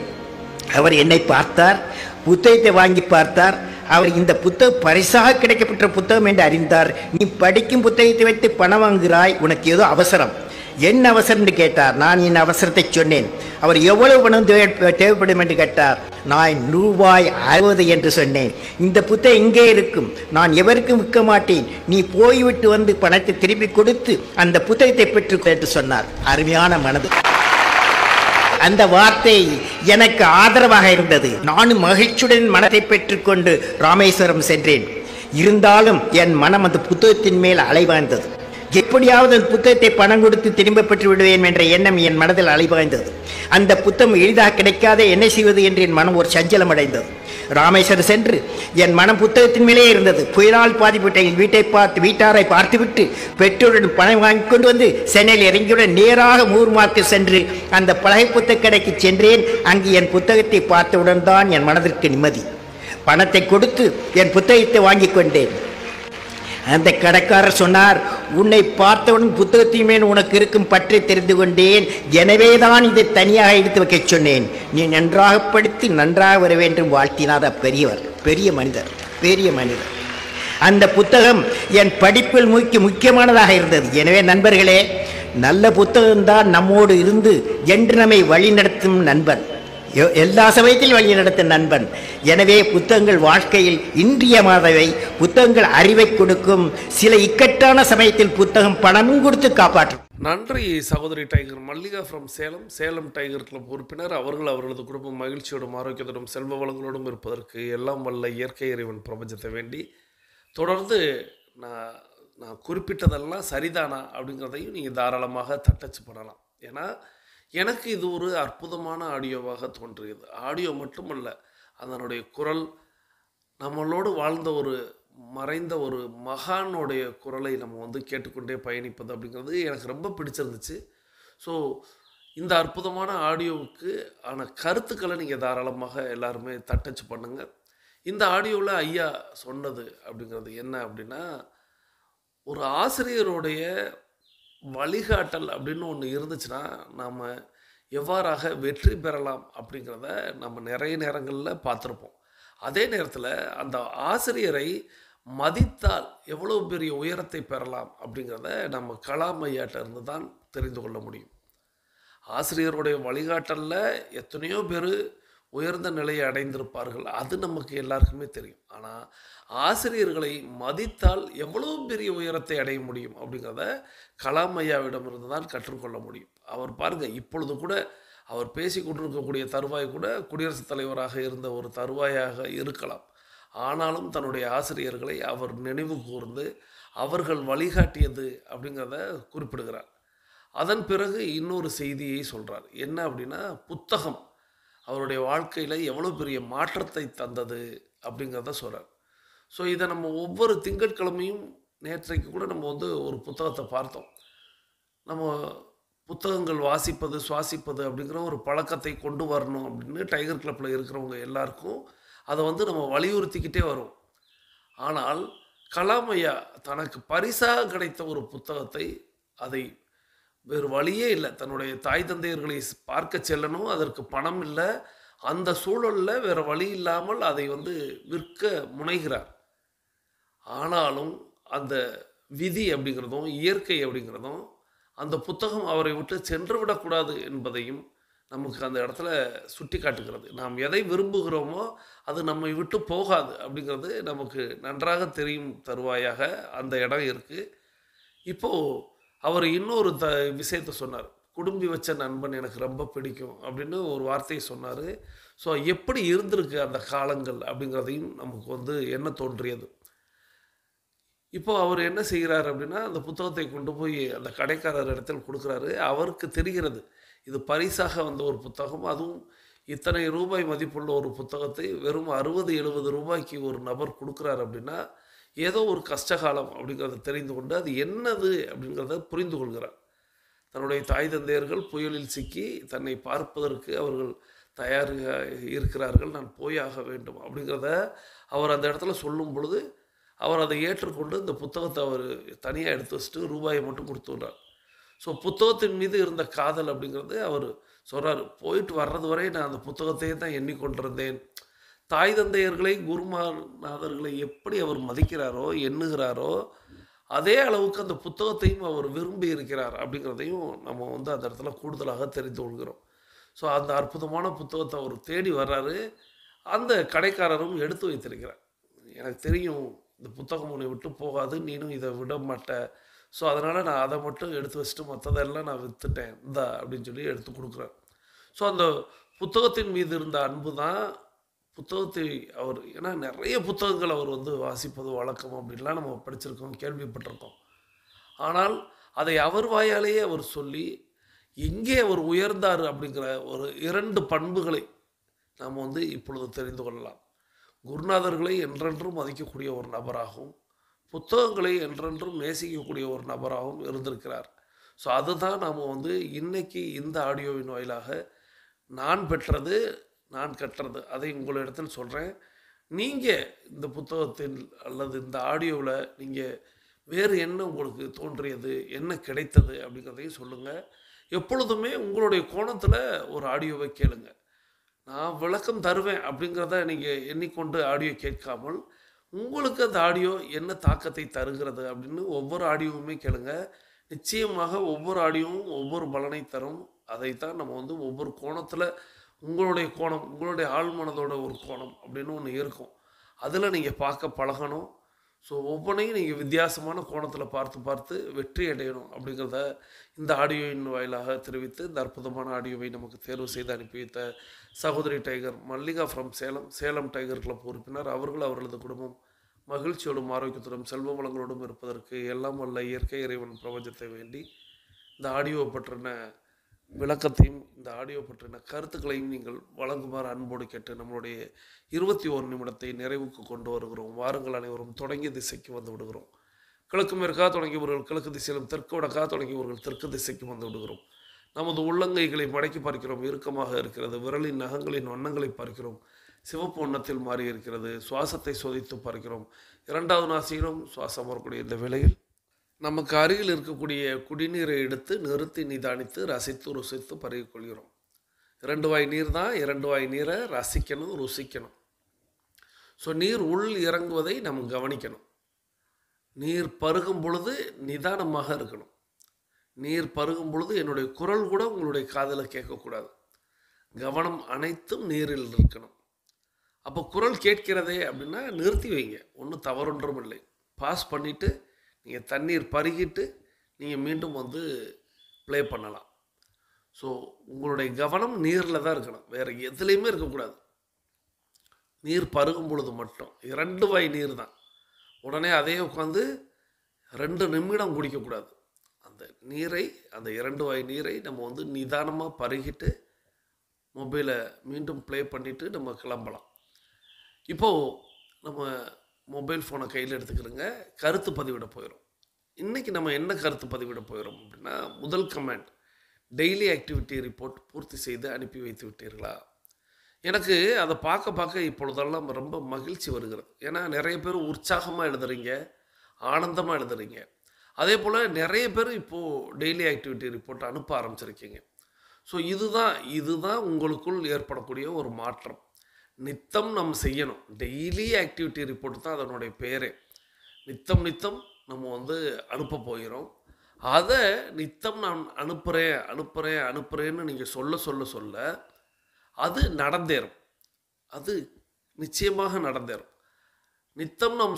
அவர் என்னை பார்த்தார், புத்தகத்தை வாங்கி பார்த்தார். அவர் இந்த புத்தகம் பரிசாக கிடைக்கப்பட்ட புத்தகம் என்று அறிந்தார். நீ படிக்கும் புத்தகத்தை வைத்து பணம் வாங்குகிறாய், உனக்கு ஏதோ அவசரம். என்ன அவசரம் என்று கேட்டார். நான் என் அவசரத்தை சொன்னேன். அவர் எவ்வளவு பணம் தேவைப்படும் என்று கேட்டார். நான் ₹60 என்று சொன்னேன். இந்த புத்தகம் இங்கே இருக்கும், நான் எவருக்கும் விற்க மாட்டேன், நீ போய்விட்டு வந்து பணத்தை திருப்பி கொடுத்து அந்த புத்தகத்தை பெற்று என்று சொன்னார். அருமையான மனது. அந்த வார்த்தை எனக்கு ஆதரவாக இருந்தது. நானும் மகிழ்ச்சியுடன் மனதை பெற்றுக்கொண்டு ராமேஸ்வரம் சென்றேன். இருந்தாலும் என் மனம் அந்த புத்தகத்தின் மேல் அலைவாய்ந்தது. எப்படியாவது அந்த புத்தகத்தை பணம் கொடுத்து திரும்ப பெற்று விடுவேன் என்ற எண்ணம் என் மனதில் அலைவாய்ந்தது. அந்த புத்தகம் எளிதாக கிடைக்காத என்ன செய்வது என்று என் மனம் ஒரு சஞ்சலம் அடைந்தது. ராமேஸ்வரம் சென்று என் மனம் புத்தகத்தின் மேலே இருந்தது. புயலால் பாதிப்பட்ட வீட்டாரை பார்த்துவிட்டு பெற்றோருடன் பணம் வாங்கி கொண்டு வந்து சென்னையில் இறங்கியுடன் நேராக மூர் மார்க்கெட் சென்று அந்த பழைய புத்தக கடைக்கு சென்றேன். அங்கு என் புத்தகத்தை பார்த்தவுடன் தான் என் மனதிற்கு நிம்மதி. பணத்தை கொடுத்து என் புத்தகத்தை வாங்கி கொண்டேன். அந்த கடைக்காரர் சொன்னார், உன்னை பார்த்தவுடன் புத்தகத்தின் மேல் உனக்கு இருக்கும் பற்றி தெரிந்து கொண்டேன், எனவே தான் இதை தனியாக எடுத்து வைக்க சொன்னேன். நீ நன்றாக படித்து நன்றாக வர வேண்டும் வாழ்த்தினார் அப்பெரியவர். பெரிய மனிதர். அந்த புத்தகம் என் படிப்பில் முக்கியமானதாக இருந்தது. எனவே நண்பர்களே, நல்ல புத்தகம்தான் நம்மோடு இருந்து என்று நம்மை வழிநடத்தும் நண்பன், எல்லா சமயத்திலும் வழிநடத்தும் நண்பன். எனவே புத்தகங்கள் வாழ்க்கையில் இன்றியமானவை. புத்தகங்கள் அறிவை கொடுக்கும். சில இக்கட்டான சமயத்தில் புத்தகம் பணமும் கொடுத்து காப்பாற்றும். நன்றி சகோதரி tiger Mallika from Salem tiger club உறுப்பினர். அவர்களது குடும்பம் மகிழ்ச்சியோடும் ஆரோக்கியத்தோடும் செல்வ வளங்களோடும் இருப்பதற்கு எல்லாம் வல்ல இயற்கை இறைவன் பிரபஞ்சத்தை வேண்டி தொடர்ந்து நான் குறிப்பிட்டதெல்லாம் சரிதானா அப்படிங்கிறதையும் நீங்கள் தாராளமாக தட்டச்சு பண்ணலாம். ஏன்னா எனக்கு இது ஒரு அற்புதமான ஆடியோவாக தோன்றியது. ஆடியோ மட்டுமல்ல, அதனுடைய குரல், நம்மளோடு வாழ்ந்த மறைந்த ஒரு மகானுடைய குரலை நம்ம கேட்டுக்கொண்டே பயணிப்பது அப்படிங்கிறது எனக்கு ரொம்ப பிடிச்சிருந்துச்சு. ஸோ இந்த அற்புதமான ஆடியோவுக்கு ஆன கருத்துக்களை நீங்கள் தாராளமாக எல்லாருமே தட்டச்சு பண்ணுங்கள். இந்த ஆடியோவில் ஐயா சொன்னது அப்படிங்கிறது என்ன அப்படின்னா, ஒரு ஆசிரியருடைய வழிகாட்டல் அப்படின்னு ஒன்று இருந்துச்சுன்னா நாம் எவ்வாறாக வெற்றி பெறலாம் அப்படிங்கிறத நம்ம நிறைய நேரங்களில் பார்த்துருப்போம். அதே நேரத்தில் அந்த ஆசிரியரை மதித்தால் எவ்வளோ பெரிய உயரத்தை பெறலாம் அப்படிங்கிறத நம்ம கலாம் ஐயாட்ட இருந்து தான் தெரிந்து கொள்ள முடியும். ஆசிரியருடைய வழிகாட்டலில் எத்தனையோ பேர் உயர்ந்த நிலையை அடைந்திருப்பார்கள், அது நமக்கு எல்லாருக்குமே தெரியும். ஆனால் ஆசிரியர்களை மதித்தால் எவ்வளோ பெரிய உயரத்தை அடைய முடியும் அப்படிங்கிறத கலாம் ஐயாவிடமிருந்து தான் கற்றுக்கொள்ள முடியும். அவர் பாருங்கள், இப்பொழுது கூட அவர் பேசி கொண்டிருக்கக்கூடிய தருவாய் கூட குடியரசுத் தலைவராக இருந்த ஒரு தருவாயாக இருக்கலாம். ஆனாலும் தன்னுடைய ஆசிரியர்களை அவர் நினைவு கூர்ந்து அவர்கள் வழிகாட்டியது அப்படிங்கிறத குறிப்பிடுகிறார். அதன் பிறகு இன்னொரு செய்தியை சொல்கிறார். என்ன அப்படின்னா, புத்தகம் அவருடைய வாழ்க்கையில் எவ்வளோ பெரிய மாற்றத்தை தந்தது அப்படிங்கிறத சொல்கிறார். ஸோ இதை நம்ம ஒவ்வொரு திங்கட்கிழமையும், நேற்றைக்கு கூட நம்ம ஒரு புத்தகத்தை பார்த்தோம். நம்ம புத்தகங்கள் வாசிப்பது, சுவாசிப்பது அப்படிங்கிற ஒரு பழக்கத்தை கொண்டு வரணும் அப்படின்னு டைகர் கிளப்பில் இருக்கிறவங்க எல்லாருக்கும் அதை வந்து நம்ம வலியுறுத்திக்கிட்டே வரோம். ஆனால் கலாம் ஐயா தனக்கு பரிசாக கிடைத்த ஒரு புத்தகத்தை அதை வேறு வழியே இல்லை, தன்னுடைய தாய் தந்தையர்களை பார்க்க செல்லணும், அதற்கு பணம் இல்லை, அந்த சூழலில் வேறு வழி இல்லாமல் அதை வந்து விற்க முனைகிறார். ஆனாலும் அந்த விதி அப்படிங்கிறதும் இயற்கை அப்படிங்கிறதும் அந்த புத்தகம் அவரை விட்டு சென்று விடக்கூடாது என்பதையும் நமக்கு அந்த இடத்துல சுட்டி காட்டுகிறது. நாம் எதை விரும்புகிறோமோ அது நம்மை விட்டு போகாது அப்படிங்கிறது நமக்கு நன்றாக தெரியும் தருவாயாக அந்த இடம் இருக்குது. இப்போது அவர் இன்னொரு விஷயத்தை சொன்னார். குடும்பி வச்ச நண்பன் எனக்கு ரொம்ப பிடிக்கும் அப்படின்னு ஒரு வார்த்தையை சொன்னார். ஸோ எப்படி இருந்திருக்கு அந்த காலங்கள் அப்படிங்கிறதையும் நமக்கு வந்து என்ன தோன்றியது. இப்போது அவர் என்ன செய்கிறார் அப்படின்னா, அந்த புத்தகத்தை கொண்டு போய் அந்த கடைக்காரர் இடத்தில் கொடுக்குறாரு. அவருக்கு தெரிகிறது இது பரிசாக வந்த ஒரு புத்தகம், அதுவும் இத்தனை ரூபாய் மதிப்புள்ள ஒரு புத்தகத்தை வெறும் 60-70 ரூபாய்க்கு ஒரு நபர் கொடுக்குறாரு அப்படின்னா ஏதோ ஒரு கஷ்டகாலம் அப்படிங்கிறத தெரிந்து கொண்டு அது என்னது அப்படிங்கிறத புரிந்து கொள்கிறார். தன்னுடைய தாய் தந்தையர்கள் புயலில் சிக்கி தன்னை பார்ப்பதற்கு அவர்கள் தயாராக இருக்கிறார்கள், நான் போயாக வேண்டும் அப்படிங்கிறத அவர் அந்த இடத்துல சொல்லும் பொழுது அவர் அதை ஏற்றுக்கொண்டு இந்த புத்தகத்தை அவர் தனியாக எடுத்து வச்சுட்டு ரூபாயை மட்டும் கொடுத்துட்றார். ஸோ புத்தகத்தின் மீது இருந்த காதல் அப்படிங்கிறது அவர் சொல்கிறார். போயிட்டு வர்றது வரை நான் அந்த புத்தகத்தையே தான் எண்ணிக்கொண்டிருந்தேன். தாய் தந்தையர்களை குருமாநாதர்களை எப்படி அவர் மதிக்கிறாரோ எண்ணுகிறாரோ அதே அளவுக்கு அந்த புத்தகத்தையும் அவர் விரும்பி இருக்கிறார் அப்படிங்கிறதையும் நம்ம வந்து அந்த இடத்துல கூடுதலாக தெரிந்து கொள்கிறோம். ஸோ அந்த அற்புதமான புத்தகத்தை அவர் தேடி வர்றாரு. அந்த கடைக்காரரும் எடுத்து வைத்திருக்கிறார். எனக்கு தெரியும் இந்த புத்தகம் உன்னை விட்டு போகாது, நீனும் இதை விட மாட்ட, ஸோ அதனால் நான் அதை மட்டும் எடுத்து வச்சுட்டு மற்றதெல்லாம் நான் விற்றுட்டேன் இந்தா அப்படின்னு சொல்லி எடுத்து கொடுக்குறார். ஸோ அந்த புத்தகத்தின் மீது இருந்த அன்பு தான் புத்தகத்தை அவர், ஏன்னா நிறைய புத்தகங்கள் அவர் வந்து வாசிப்பது வழக்கம் அப்படின்லாம் நம்ம படிச்சிருக்கோம், கேள்விப்பட்டிருக்கோம். ஆனால் அதை அவர் வாயாலேயே அவர் சொல்லி எங்கே அவர் உயர்ந்தார் அப்படிங்கிற ஒரு 2 பண்புகளை நாம் வந்து இப்பொழுது தெரிந்து கொள்ளலாம். குருநாதர்களை என்றென்றும் மதிக்கக்கூடிய ஒரு நபராகவும் புத்தகங்களை என்றென்றும் நேசிக்கக்கூடிய ஒரு நபராகவும் இருந்திருக்கிறார். ஸோ அதுதான் நாம் வந்து இன்றைக்கி இந்த ஆடியோவின் வாயிலாக நான் பெற்றது, நான் கற்றது, அதை உங்களிடத்தில் சொல்கிறேன். நீங்கள் இந்த புத்தகத்தில் அல்லது இந்த ஆடியோவில் நீங்கள் வேறு என்ன உங்களுக்கு தோன்றியது, என்ன கிடைத்தது அப்படிங்கிறதையும் சொல்லுங்கள். எப்பொழுதுமே உங்களுடைய கோணத்தில் ஒரு ஆடியோவை கேளுங்க. நான் விளக்கம் தருவேன் அப்படிங்கிறத நீங்கள் எண்ணிக்கொண்டு ஆடியோ கேட்காமல் உங்களுக்கு அந்த ஆடியோ என்ன தாக்கத்தை தருகிறது அப்படின்னு ஒவ்வொரு ஆடியோவுமே கேளுங்க. நிச்சயமாக ஒவ்வொரு ஆடியோவும் ஒவ்வொரு பலனை தரும். அதைத்தான் நம்ம வந்து ஒவ்வொரு கோணத்தில் உங்களுடைய கோணம், உங்களுடைய ஆழ்மனதோட ஒரு கோணம் அப்படின்னு ஒன்று இருக்கும், அதில் நீங்கள் பார்க்க பழகணும். ஸோ ஒவ்வொன்றையும் நீங்கள் வித்தியாசமான கோணத்தில் பார்த்து பார்த்து வெற்றி அடையணும் அப்படிங்கிறத இந்த ஆடியோவின் வாயிலாக தெரிவித்து இந்த அற்புதமான ஆடியோவை நமக்கு தேர்வு செய்து அனுப்பி வைத்த சகோதரி tiger Mallika from Salem tiger club உறுப்பினர் அவர்கள் அவர்களது குடும்பம் மகிழ்ச்சியோடும் ஆரோக்கியத்தோடும் செல்வ வளங்களோடும் இருப்பதற்கு எல்லாம் வல்ல இயற்கை இறைவன் பிரபஞ்சத்தை வேண்டி இந்த ஆடியோவை பற்றின விளக்கத்தையும் இந்த ஆடியோ பற்றின கருத்துக்களையும் நீங்கள் வழங்குமாறு அன்போடு கேட்டு நம்மளுடைய 21 நிமிடத்தை நிறைவுக்கு கொண்டு வருகிறோம். வாருங்கள், அனைவரும் தொடங்கிய திசைக்கு வந்து விடுகிறோம். கிழக்கு மேற்காக தொடங்கியவர்கள் கிழக்கு திசையிலும் தெற்கு வடக்காக தொடங்கியவர்கள் தெற்கு திசைக்கு வந்து விடுகிறோம். நமது உள்ளங்கைகளை மடக்கி பார்க்கிறோம், இறுக்கமாக இருக்கிறது. விரலின் நகங்களின் வண்ணங்களை பார்க்கிறோம், சிவப்பு வண்ணத்தில் மாறி இருக்கிறது. சுவாசத்தை சோதித்து பார்க்கிறோம். 2வது நாசியிலும் சுவாசம் வரக்கூடிய இந்த வேளையில் நமக்கு அருகில் இருக்கக்கூடிய குடிநீரை எடுத்து நிறுத்தி நிதானித்து ரசித்து ருசித்து பருகிக்கொள்கிறோம். 2 வாய் நீர் தான், 2 வாய் நீரை ரசிக்கணும், ருசிக்கணும். ஸோ நீர் உள் இறங்குவதை நம்ம கவனிக்கணும். நீர் பருகும் பொழுது நிதானமாக இருக்கணும். நீர் பருகும் பொழுது என்னுடைய குரல் கூட உங்களுடைய காதில் கேட்கக்கூடாது. கவனம் அனைத்தும் நீரில் இருக்கணும். அப்போ குரல் கேட்கிறதே அப்படின்னா நிறுத்தி வைங்க, ஒன்றும் தவறொன்றும் இல்லை. பாஸ் பண்ணிவிட்டு நீங்கள் தண்ணீர் பருகிட்டு நீங்கள் மீண்டும் வந்து ப்ளே பண்ணலாம். ஸோ உங்களுடைய கவனம் நீரில் தான் இருக்கணும், வேறு எதுலேயுமே இருக்கக்கூடாது. நீர் பருகும் பொழுது மட்டும் 2 வாய் நீர் தான். உடனே அதே உட்காந்து 2 நிமிடம் குடிக்கக்கூடாது. அந்த நீரை, அந்த 2 வாய் நீரை நம்ம வந்து நிதானமாக பருகிட்டு மொபைலை மீண்டும் ப்ளே பண்ணிவிட்டு நம்ம கிளம்பலாம். இப்போது நம்ம மொபைல் ஃபோனை கையில் எடுத்துக்கிறோங்க, கருத்து பதிவிட போயிடும். இன்றைக்கி நம்ம என்ன கருத்து பதிவிட போயிடும் அப்படின்னா, முதல் கமெண்ட், டெய்லி ஆக்டிவிட்டி ரிப்போர்ட் பூர்த்தி செய்து அனுப்பி வைத்து விட்டீர்களா? எனக்கு அதை பார்க்க இப்பொழுதெல்லாம் ரொம்ப மகிழ்ச்சி வருகிறது. ஏன்னா நிறைய பேர் உற்சாகமாக எழுதுறீங்க, ஆனந்தமாக எழுதுறீங்க. அதே போல் நிறைய பேர் இப்போது டெய்லி ஆக்டிவிட்டி ரிப்போர்ட் அனுப்ப ஆரம்பிச்சிருக்கீங்க. ஸோ இதுதான் உங்களுக்குள் ஏற்படக்கூடிய ஒரு மாற்றம். நித்தம் நம்ம செய்யணும். டெய்லி ஆக்டிவிட்டி ரிப்போர்ட் தான் அதனுடைய பேரே. நித்தம் நம்ம அனுப்ப போகிறோம். அதை நித்தம் நான் அனுப்புகிறேன்னு நீங்கள் சொல்ல அது நடந்தேறும். அது நிச்சயமாக நடந்தேறும். நித்தம் நாம்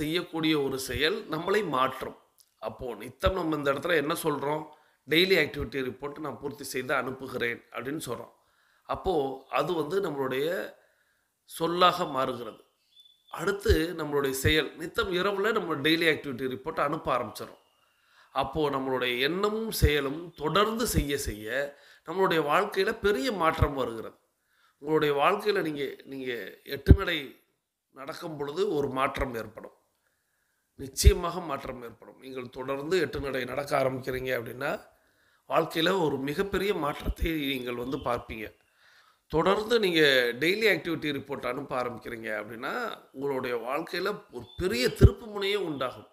செய்யக்கூடிய ஒரு செயல் நம்மளை மாற்றும். அப்போது நித்தம் நம்ம இந்த இடத்துல என்ன சொல்கிறோம்? டெய்லி ஆக்டிவிட்டி ரிப்போர்ட் நான் பூர்த்தி செய்து அனுப்புகிறேன் அப்படின்னு சொல்கிறோம். அப்போது அது நம்மளுடைய சொல்லாக மாறுகிறது. அடுத்து நம்மளுடைய செயல் நித்தம் இரவில் நம்ம டெய்லி ஆக்டிவிட்டி ரிப்போர்ட் அனுப்ப ஆரம்பிச்சிடும். அப்போது நம்மளுடைய எண்ணமும் செயலும் தொடர்ந்து செய்ய நம்மளுடைய வாழ்க்கையில் பெரிய மாற்றம் வருகிறது. உங்களுடைய வாழ்க்கையில் நீங்கள் 8 நடை நடக்கும் பொழுது ஒரு மாற்றம் ஏற்படும். நிச்சயமாக மாற்றம் ஏற்படும். நீங்கள் தொடர்ந்து 8 நடை நடக்க ஆரம்பிக்கிறீங்க அப்படின்னா வாழ்க்கையில் ஒரு மிகப்பெரிய மாற்றத்தை நீங்கள் பார்ப்பீங்க. தொடர்ந்து நீங்கள் டெய்லி ஆக்டிவிட்டி ரிப்போர்ட் அனுப்ப ஆரம்பிக்கிறீங்க அப்படின்னா உங்களுடைய வாழ்க்கையில் ஒரு பெரிய திருப்பு முனையே உண்டாகும்.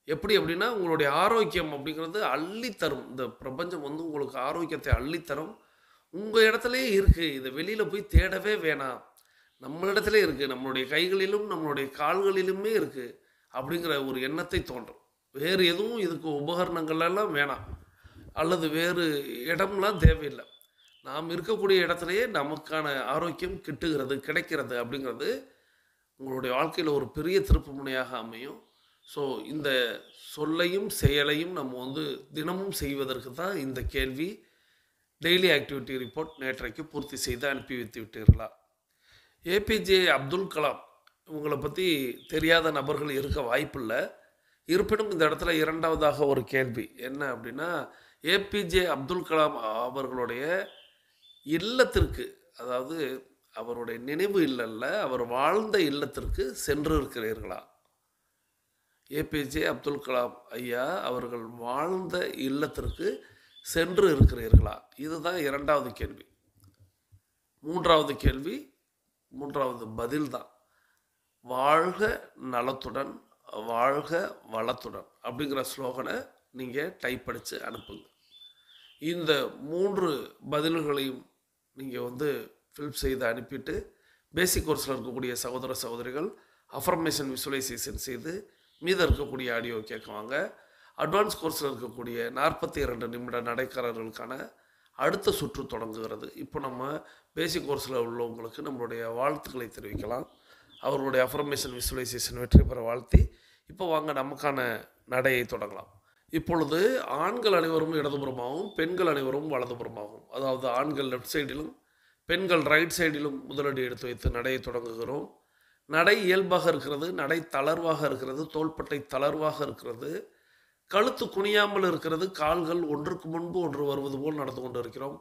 எப்படி அப்படின்னா உங்களுடைய ஆரோக்கியம் அப்படிங்கிறது அள்ளித்தரும். இந்த பிரபஞ்சம் உங்களுக்கு ஆரோக்கியத்தை அள்ளித்தரும். உங்கள் இடத்துலையே இருக்குது. இதை வெளியில் போய் தேடவே வேணாம். நம்மளிடத்துல இருக்குது. நம்மளுடைய கைகளிலும் நம்மளுடைய கால்களிலுமே இருக்குது அப்படிங்கிற ஒரு எண்ணத்தை தோன்றும். வேறு எதுவும் இதுக்கு உபகரணங்கள்லாம் வேணாம், அல்லது வேறு இடம்லாம் தேவையில்லை. நாம் இருக்கக்கூடிய இடத்துலையே நமக்கான ஆரோக்கியம் கிடைக்கிறது அப்படிங்கிறது உங்களுடைய வாழ்க்கையில் ஒரு பெரிய திருப்பு முனையாக அமையும். ஸோ இந்த சொல்லையும் செயலையும் நம்ம தினமும் செய்வதற்கு தான் இந்த கேள்வி. டெய்லி ஆக்டிவிட்டி ரிப்போர்ட் நேற்றைக்கு பூர்த்தி செய்து அனுப்பி வைத்து விட்டீர்களா? ஏபிஜே அப்துல் கலாம் இவங்களை பற்றி தெரியாத நபர்கள் இருக்க வாய்ப்பில்லை. இருப்பினும் இந்த இடத்துல இரண்டாவதாக ஒரு கேள்வி என்ன அப்படின்னா, ஏபிஜே அப்துல் கலாம் அவர்களுடைய இல்லத்திற்கு, அதாவது அவருடைய நினைவு இல்லல்ல, அவர் வாழ்ந்த இல்லத்திற்கு சென்று இருக்கிறீர்களா? ஏபிஜே அப்துல் கலாம் ஐயா அவர்கள் வாழ்ந்த இல்லத்திற்கு சென்று இருக்கிறீர்களா? இதுதான் இரண்டாவது கேள்வி. மூன்றாவது பதில் தான் வாழ்க நலத்துடன் வாழ்க வளத்துடன் அப்படிங்கிற ஸ்லோகனை நீங்கள் டைப் அடித்து அனுப்புங்க. இந்த 3 பதில்களையும் நீங்கள் ஃபில் செய்து அனுப்பிட்டு பேசிக் கோர்ஸில் இருக்கக்கூடிய சகோதர சகோதரிகள் அஃபர்மேஷன் விசுவலைசேஷன் செய்து மீதம் இருக்கக்கூடிய ஆடியோ கேட்குவாங்க. அட்வான்ஸ் கோர்ஸில் இருக்கக்கூடிய 42 நிமிட நடைக்காரர்களுக்கான அடுத்த சுற்று தொடங்குகிறது. இப்போ நம்ம பேசிக் கோர்ஸில் உள்ளவங்களுக்கு நம்மளுடைய வாழ்த்துக்களை தெரிவிக்கலாம். அவர்களுடைய அஃபர்மேஷன் விசுவலைசேஷன் வெற்றி பெற வாழ்த்தி இப்போ வாங்க நமக்கான நடையை தொடங்கலாம். இப்பொழுது ஆண்கள் அனைவரும் இடதுபுறமாகவும் பெண்கள் அனைவரும் வலதுபுறமாகவும், அதாவது ஆண்கள் லெஃப்ட் சைடிலும் பெண்கள் ரைட் சைடிலும் முதலடி எடுத்து வைத்து நடையை தொடங்குகிறோம். நடை இயல்பாக இருக்கிறது, நடை தளர்வாக இருக்கிறது, தோள்பட்டை தளர்வாக இருக்கிறது, கழுத்து குனியாமல் இருக்கிறது, கால்கள் ஒன்றுக்கு முன்பு ஒன்று வருவது போல் நடந்து கொண்டு இருக்கிறோம்.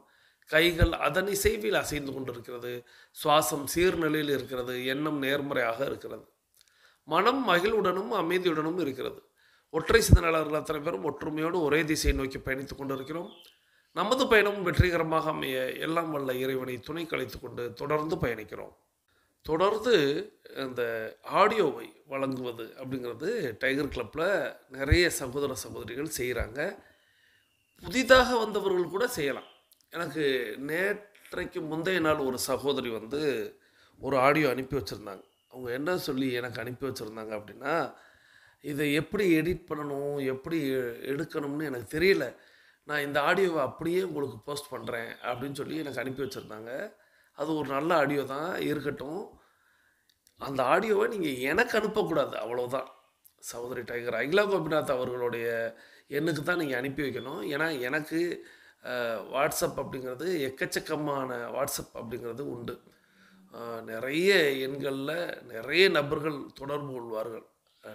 கைகள் அதன் இசைவில் அசைந்து கொண்டிருக்கிறது. சுவாசம் சீர்நிலையில் இருக்கிறது. எண்ணம் நேர்மறையாக இருக்கிறது. மனம் மகிழ்வுடனும் அமைதியுடனும் இருக்கிறது. ஒற்றை சிந்தனையாளர்கள் அத்தனை பேரும் ஒற்றுமையோடு ஒரே திசையை நோக்கி பயணித்துக் கொண்டிருக்கிறோம். நமது பயணம் வெற்றிகரமாக அமைய எல்லாம் வல்ல இறைவனை துணை கழித்து கொண்டு தொடர்ந்து பயணிக்கிறோம். தொடர்ந்து இந்த ஆடியோவை வழங்குவது அப்படிங்கிறது டைகர் கிளப்பில் நிறைய சகோதர சகோதரிகள் செய்கிறாங்க. புதிதாக வந்தவர்கள் கூட செய்யலாம். எனக்கு நேற்றைக்கு முந்தைய நாள் ஒரு சகோதரி ஒரு ஆடியோ அனுப்பி வச்சுருந்தாங்க. அவங்க என்ன சொல்லி எனக்கு அனுப்பி வச்சுருந்தாங்க அப்படின்னா, இதை எப்படி எடிட் பண்ணணும், எப்படி எடுக்கணும்னு எனக்கு தெரியல, நான் இந்த ஆடியோவை அப்படியே உங்களுக்கு போஸ்ட் பண்ணுறேன் அப்படின்னு சொல்லி எனக்கு அனுப்பி வச்சுருந்தாங்க. அது ஒரு நல்ல ஆடியோ தான், இருக்கட்டும். அந்த ஆடியோவை நீங்கள் எனக்கு அனுப்பக்கூடாது, அவ்வளோதான். சகோதரி டைகர் அகிலா கோபிநாத் அவர்களுடைய எண்ணுக்கு தான் நீங்கள் அனுப்பி வைக்கணும். ஏன்னா எனக்கு வாட்ஸ்அப் அப்படிங்கிறது எக்கச்சக்கமான வாட்ஸ்அப் அப்படிங்கிறது உண்டு. நிறைய எண்களில் நிறைய நபர்கள் தொடர்பு கொள்வார்கள்.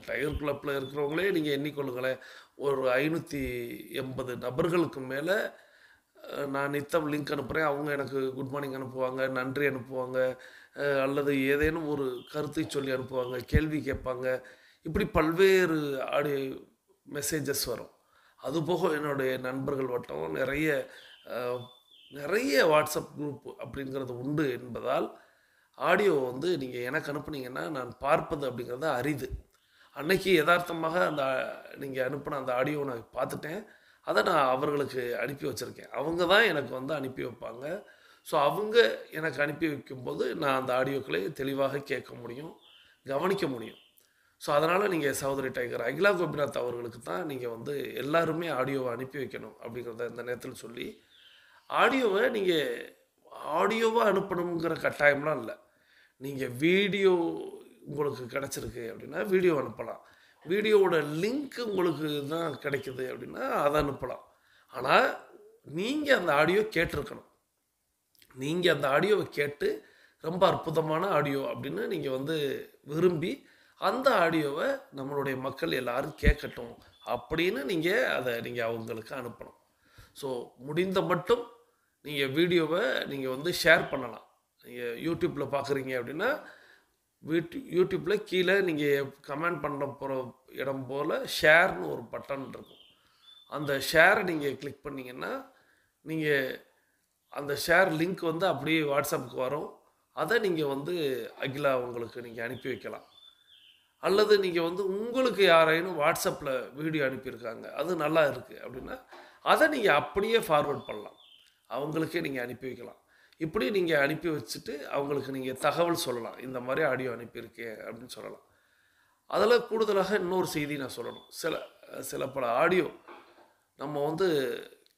டைகர் கிளப்பில் இருக்கிறவங்களே நீங்கள் எண்ணிக்கொள்ளுங்களேன், ஒரு 580 நபர்களுக்கு மேலே நான் நித்தம் லிங்க் அனுப்புகிறேன். அவங்க எனக்கு குட் மார்னிங் அனுப்புவாங்க, நன்றி அனுப்புவாங்க, அல்லது ஏதேனும் ஒரு கருத்தை சொல்லி அனுப்புவாங்க, கேள்வி கேட்பாங்க. இப்படி பல்வேறு ஆடியோ மெசேஜஸ் வரும். அதுபோக என்னுடைய நண்பர்கள் வட்டம் அஹ், நிறைய வாட்ஸ்அப் குரூப் அப்படிங்கிறது உண்டு என்பதால் ஆடியோ வந்து நீங்கள் எனக்கு அனுப்புனீங்கன்னா நான் பார்ப்பது அப்படிங்கிறது அரிது. அன்னைக்கு யதார்த்தமாக அந்த நீங்கள் அனுப்பின அந்த ஆடியோவை நான் பார்த்துட்டேன். அதை நான் அவர்களுக்கு அனுப்பி வச்சுருக்கேன். அவங்க தான் எனக்கு வந்து அனுப்பி வைப்பாங்க. ஸோ அவங்க எனக்கு அனுப்பி வைக்கும்போது நான் அந்த ஆடியோக்களை தெளிவாக கேட்க முடியும், கவனிக்க முடியும். ஸோ அதனால் நீங்கள் சகோதரி டைகர் அகிலா கோபிநாத் அவர்களுக்கு தான் நீங்கள் வந்து எல்லாருமே ஆடியோவை அனுப்பி வைக்கணும் அப்படிங்கிறத இந்த நேரத்தில் சொல்லி, நீங்கள் ஆடியோவாக அனுப்பணுங்கிற கட்டாயம்லாம் இல்லை. நீங்கள் வீடியோ உங்களுக்கு கிடச்சிருக்கு அப்படின்னா வீடியோ அனுப்பலாம். வீடியோவோட லிங்க் உங்களுக்கு தான் கிடைக்குது அப்படின்னா அதை அனுப்பலாம். ஆனால் நீங்கள் அந்த ஆடியோ கேட்டிருக்கணும். நீங்கள் அந்த ஆடியோவை கேட்டு ரொம்ப அற்புதமான ஆடியோ அப்படின்னு நீங்கள் வந்து விரும்பி அந்த ஆடியோவை நம்மளுடைய மக்கள் எல்லாரும் கேட்கட்டும் அப்படின்னு நீங்கள் அவங்களுக்கு அனுப்பணும். ஸோ முடிந்த மட்டும் நீங்கள் வீடியோவை நீங்கள் வந்து ஷேர் பண்ணலாம். நீங்கள் யூடியூப்பில் பார்க்குறீங்க அப்படின்னா யூடியூப்பில் கீழே நீங்கள் கமெண்ட் பண்ண போகிற இடம் போல் ஷேர்னு ஒரு பட்டன் இருக்கும். அந்த ஷேரை நீங்கள் கிளிக் பண்ணிங்கன்னா நீங்கள் அந்த ஷேர் லிங்க் வந்து அப்படியே வாட்ஸ்அப்புக்கு வரும். அதை நீங்கள் வந்து அகிலா உங்களுக்கு நீங்கள் அனுப்பி வைக்கலாம். அல்லது நீங்கள் வந்து உங்களுக்கு யாரையும் வாட்ஸ்அப்பில் வீடியோ அனுப்பியிருக்காங்க, அது நல்லா இருக்குது அப்படின்னா அதை நீங்கள் அப்படியே ஃபார்வர்ட் பண்ணலாம், அவங்களுக்கே நீங்கள் அனுப்பி வைக்கலாம். இப்படி நீங்கள் அனுப்பி வச்சுட்டு அவங்களுக்கு நீங்கள் தகவல் சொல்லலாம், இந்த மாதிரி ஆடியோ அனுப்பியிருக்கேன் அப்படின்னு சொல்லலாம். அதில் கூடுதலாக இன்னொரு செய்தி நான் சொல்லணும். சில பல ஆடியோ நம்ம வந்து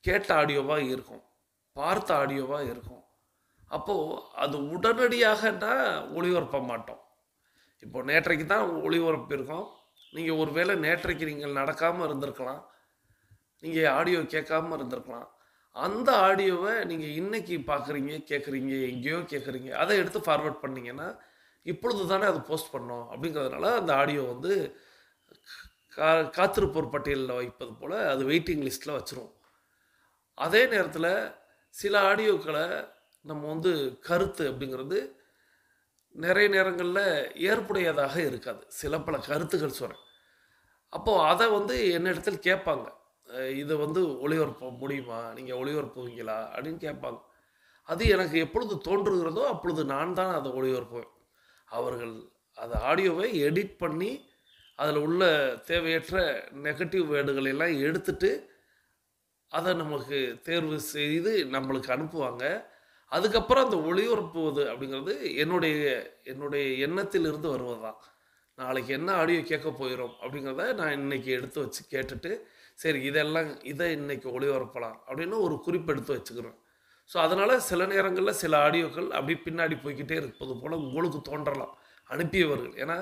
கேட்ட ஆடியோவாக இருக்கும், பார்த்த ஆடியோவாக இருக்கும். அப்போது அது உடனடியாகனா ஒளிபரப்ப மாட்டோம். இப்போ நேற்றைக்கு தான் ஒளிபரப்பு இருக்கோம். நீங்கள் ஒரு வேளை நேற்றைக்கு நீங்கள் நடக்காமல் இருந்திருக்கலாம், நீங்கள் ஆடியோ கேட்காமல் இருந்திருக்கலாம். அந்த ஆடியோவை நீங்கள் இன்றைக்கி பார்க்குறீங்க, கேட்குறீங்க, எங்கேயோ கேட்குறீங்க, அதை எடுத்து ஃபார்வர்ட் பண்ணிங்கன்னா இப்பொழுது தானே அது போஸ்ட் பண்ணோம் அப்படிங்கிறதுனால அந்த ஆடியோ வந்து காத்திருப்போர் பட்டியலில் வைப்பது போல் அது வெயிட்டிங் லிஸ்ட்டில் வச்சுருவோம். அதே நேரத்தில் சில ஆடியோக்களை நம்ம வந்து கருத்து அப்படிங்கிறது நிறைய நேரங்களில் ஏற்புடையதாக இருக்காது. சில பல கருத்துக்கள் சொல்கிறேன். அப்போது அதை வந்து என்னிடத்தில் கேட்பாங்க, இதை வந்து ஒளிபரப்ப முடியுமா, நீங்கள் ஒளிபரப்புவீங்களா அப்படின்னு கேட்பாங்க. அது எனக்கு எப்பொழுது தோன்றுகிறதோ அப்பொழுது நான் தான் அதை ஒளிபரப்புவேன். அவர்கள் அதை ஆடியோவை எடிட் பண்ணி அதில் உள்ள தேவையற்ற நெகட்டிவ் வேர்டுகள் எல்லாம் எடுத்துட்டு அதை நமக்கு தேர்வு செய்து நம்மளுக்கு அனுப்புவாங்க. அதுக்கப்புறம் அந்த ஒளிபரப்புவது அப்படிங்கிறது என்னுடைய எண்ணத்திலிருந்து வருவது தான். நாளைக்கு என்ன ஆடியோ கேட்க போயிடும் அப்படிங்கிறத நான் இன்றைக்கி எடுத்து வச்சு கேட்டுட்டு, சரி இதை இன்றைக்கி ஒளிபரப்பலாம் அப்படின்னு ஒரு குறிப்பு எடுத்து வச்சுக்கிறேன். ஸோ அதனால் சில நேரங்களில் சில ஆடியோக்கள் அப்படி பின்னாடி போய்கிட்டே இருப்பது போல் உங்களுக்கு தோன்றலாம் அனுப்பியவர்கள். ஏன்னா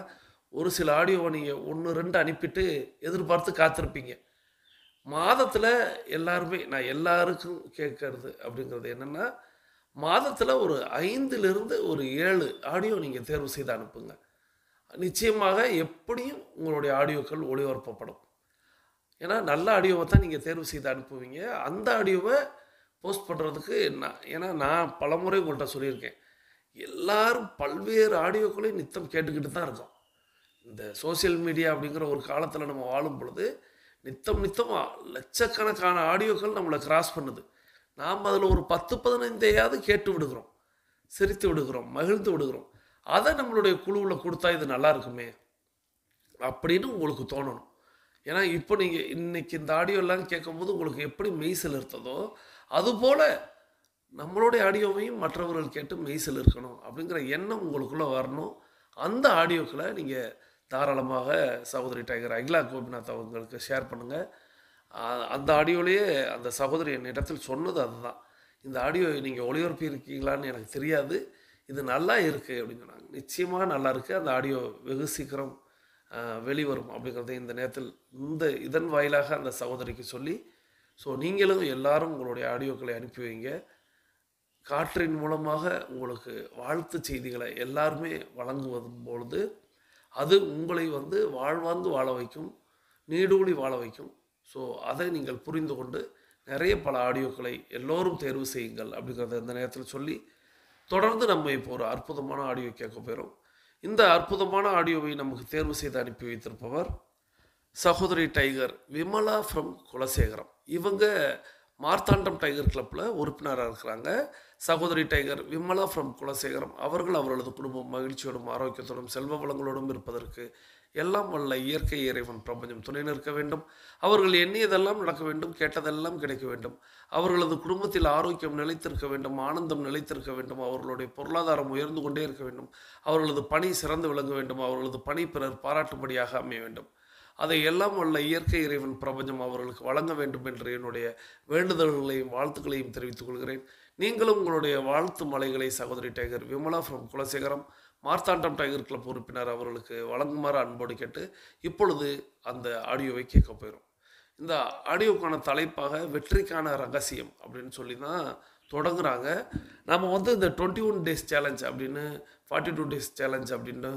ஒரு சில ஆடியோவை நீங்கள் 1, 2 அனுப்பிட்டு எதிர்பார்த்து காத்திருப்பீங்க. மாதத்தில் எல்லாருமே நான் எல்லாருக்கும் கேட்கறது அப்படிங்கிறது என்னென்னா, மாதத்தில் ஒரு 5லிருந்து ஒரு 7 ஆடியோ நீங்கள் தேர்வு செய்து அனுப்புங்க. நிச்சயமாக எப்படியும் உங்களுடைய ஆடியோக்கள் ஒளிபரப்பப்படும். ஏன்னா நல்ல ஆடியோவை தான் நீங்கள் தேர்வு செய்து அனுப்புவீங்க. அந்த ஆடியோவை போஸ்ட் பண்ணுறதுக்கு ஏன்னா நான் பலமுறை உங்கள்கிட்ட சொல்லியிருக்கேன், எல்லாரும் பல்வேறு ஆடியோக்களையும் நித்தம் கேட்டுக்கிட்டு தான் இருக்கோம். இந்த சோசியல் மீடியா அப்படிங்கிற ஒரு காலத்தில் நம்ம வாழும் பொழுது நித்தம் லட்சக்கணக்கான ஆடியோக்கள் நம்மளை கிராஸ் பண்ணுது. நாம் அதில் ஒரு 10-15 கேட்டு விடுகிறோம், சிரித்து விடுகிறோம், மகிழ்ந்து விடுகிறோம். அதை நம்மளுடைய குழுவில் கொடுத்தா இது நல்லா இருக்குமே அப்படின்னு உங்களுக்கு தோணணும். ஏன்னா இப்போ நீங்கள் இன்றைக்கி இந்த ஆடியோ எல்லாம் கேட்கும்போது உங்களுக்கு எப்படி மெய்சில் இருந்ததோ அதுபோல் நம்மளுடைய ஆடியோவையும் மற்றவர்கள் கேட்டு மெய்சில் இருக்கணும் அப்படிங்கிற எண்ணம் உங்களுக்குள்ளே வரணும். அந்த ஆடியோக்களை நீங்கள் தாராளமாக சகோதரி டைகர் அகிலா கோபிநாத் அவங்களுக்கு ஷேர் பண்ணுங்கள். அந்த ஆடியோலேயே அந்த சகோதரி என்னிடத்தில் சொன்னது அதுதான், இந்த ஆடியோ நீங்கள் ஒளிபரப்பி இருக்கீங்களான்னு எனக்கு தெரியாது, இது நல்லா இருக்குது அப்படின்னு சொன்னாங்க. நிச்சயமாக நல்லா இருக்குது. அந்த ஆடியோ வெகு சீக்கிரம் வெளிவரும் அப்படிங்கிறத இந்த நேரத்தில் இதன் வாயிலாக அந்த சகோதரிக்கு சொல்லி, ஸோ நீங்களும் எல்லாரும் உங்களுடைய ஆடியோக்களை அனுப்பி வைங்க. காற்றின் மூலமாக உங்களுக்கு வாழ்த்து செய்திகளை எல்லாருமே வழங்குவதும் பொழுது அது உங்களை வந்து வாழ்வாந்து வாழ வைக்கும், நீடூழி வாழ வைக்கும். ஸோ அதை நீங்கள் புரிந்து கொண்டு நிறைய பல ஆடியோக்களை எல்லோரும் தேர்வு செய்யுங்கள் அப்படிங்கிறத இந்த நேரத்தில் சொல்லி, தொடர்ந்து நம்ம இப்போ ஒரு அற்புதமான ஆடியோ கேட்க போகிறோம். இந்த அற்புதமான ஆடியோவை நமக்கு தேர்வு செய்து அனுப்பி வைத்திருப்பவர் சகோதரி டைகர் விமலா ஃப்ரம் குலசேகரம். இவங்க மார்த்தாண்டம் டைகர் கிளப்பில் உறுப்பினராக இருக்கிறாங்க. சகோதரி டைகர் விமலா ஃப்ரம் குலசேகரம் அவர்கள் அவர்களது குடும்பம் மகிழ்ச்சியோடும் ஆரோக்கியத்தோடும் செல்வ வளங்களோடும் இருப்பதற்கு எல்லாம் வல்ல இயற்கை இறைவன் பிரபஞ்சம் துணை நிற்க வேண்டும். அவர்கள் எண்ணியதெல்லாம் நடக்க வேண்டும், கேட்டதெல்லாம் கிடைக்க வேண்டும். அவர்களது குடும்பத்தில் ஆரோக்கியம் நிலைத்திருக்க வேண்டும், ஆனந்தம் நிலைத்திருக்க வேண்டும். அவர்களுடைய பொருளாதாரம் உயர்ந்து கொண்டே இருக்க வேண்டும். அவர்களது பணி சிறந்து விளங்க வேண்டும். அவர்களது பணி பிறர் பாராட்டும்படியாக அமைய வேண்டும். அதை எல்லாம் வல்ல இயற்கை இறைவன் பிரபஞ்சம் அவர்களுக்கு வழங்க வேண்டும் என்று என்னுடைய வேண்டுதல்களையும் வாழ்த்துக்களையும் தெரிவித்துக் கொள்கிறேன். நீங்களும் உங்களுடைய வாழ்த்து மலைகளை சகோதரி tiger Vimala from Kulasekaram Marthandam tiger club உறுப்பினர் அவர்களுக்கு வழங்குமாறு அன்போடு கேட்டு இப்பொழுது அந்த ஆடியோவை கேட்க போயிடும். இந்த ஆடியோக்கான தலைப்பாக வெற்றிக்கான ரகசியம் அப்படின்னு சொல்லி தான் தொடங்குறாங்க. நம்ம இந்த 21 டேஸ் சேலஞ்ச் அப்படின்னு 42 டேஸ் சேலஞ்ச் அப்படின்னு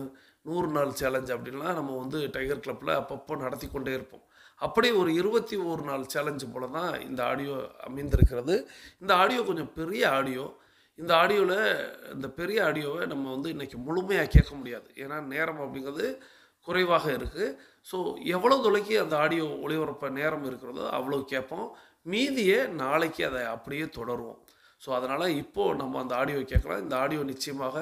100 நாள் சேலஞ்ச் அப்படின்லாம் நம்ம டைகர் கிளப்பில் அப்பப்போ நடத்தி கொண்டே இருப்போம். அப்படி ஒரு 21 நாள் சேலஞ்சு போல தான் இந்த ஆடியோ அமைந்திருக்கிறது. இந்த ஆடியோ கொஞ்சம் பெரிய ஆடியோ. இந்த ஆடியோவில் இந்த பெரிய ஆடியோவை நம்ம இன்றைக்கி முழுமையாக கேட்க முடியாது, ஏன்னா நேரம் அப்படிங்கிறது குறைவாக இருக்குது. ஸோ எவ்வளோ தொலைக்கு அந்த ஆடியோ ஒளிபரப்ப நேரம் இருக்கிறதோ அவ்வளோ கேட்போம். மீதியே நாளைக்கு அதை அப்படியே தொடருவோம். ஸோ அதனால் இப்போது நம்ம அந்த ஆடியோ கேட்கலாம். இந்த ஆடியோ நிச்சயமாக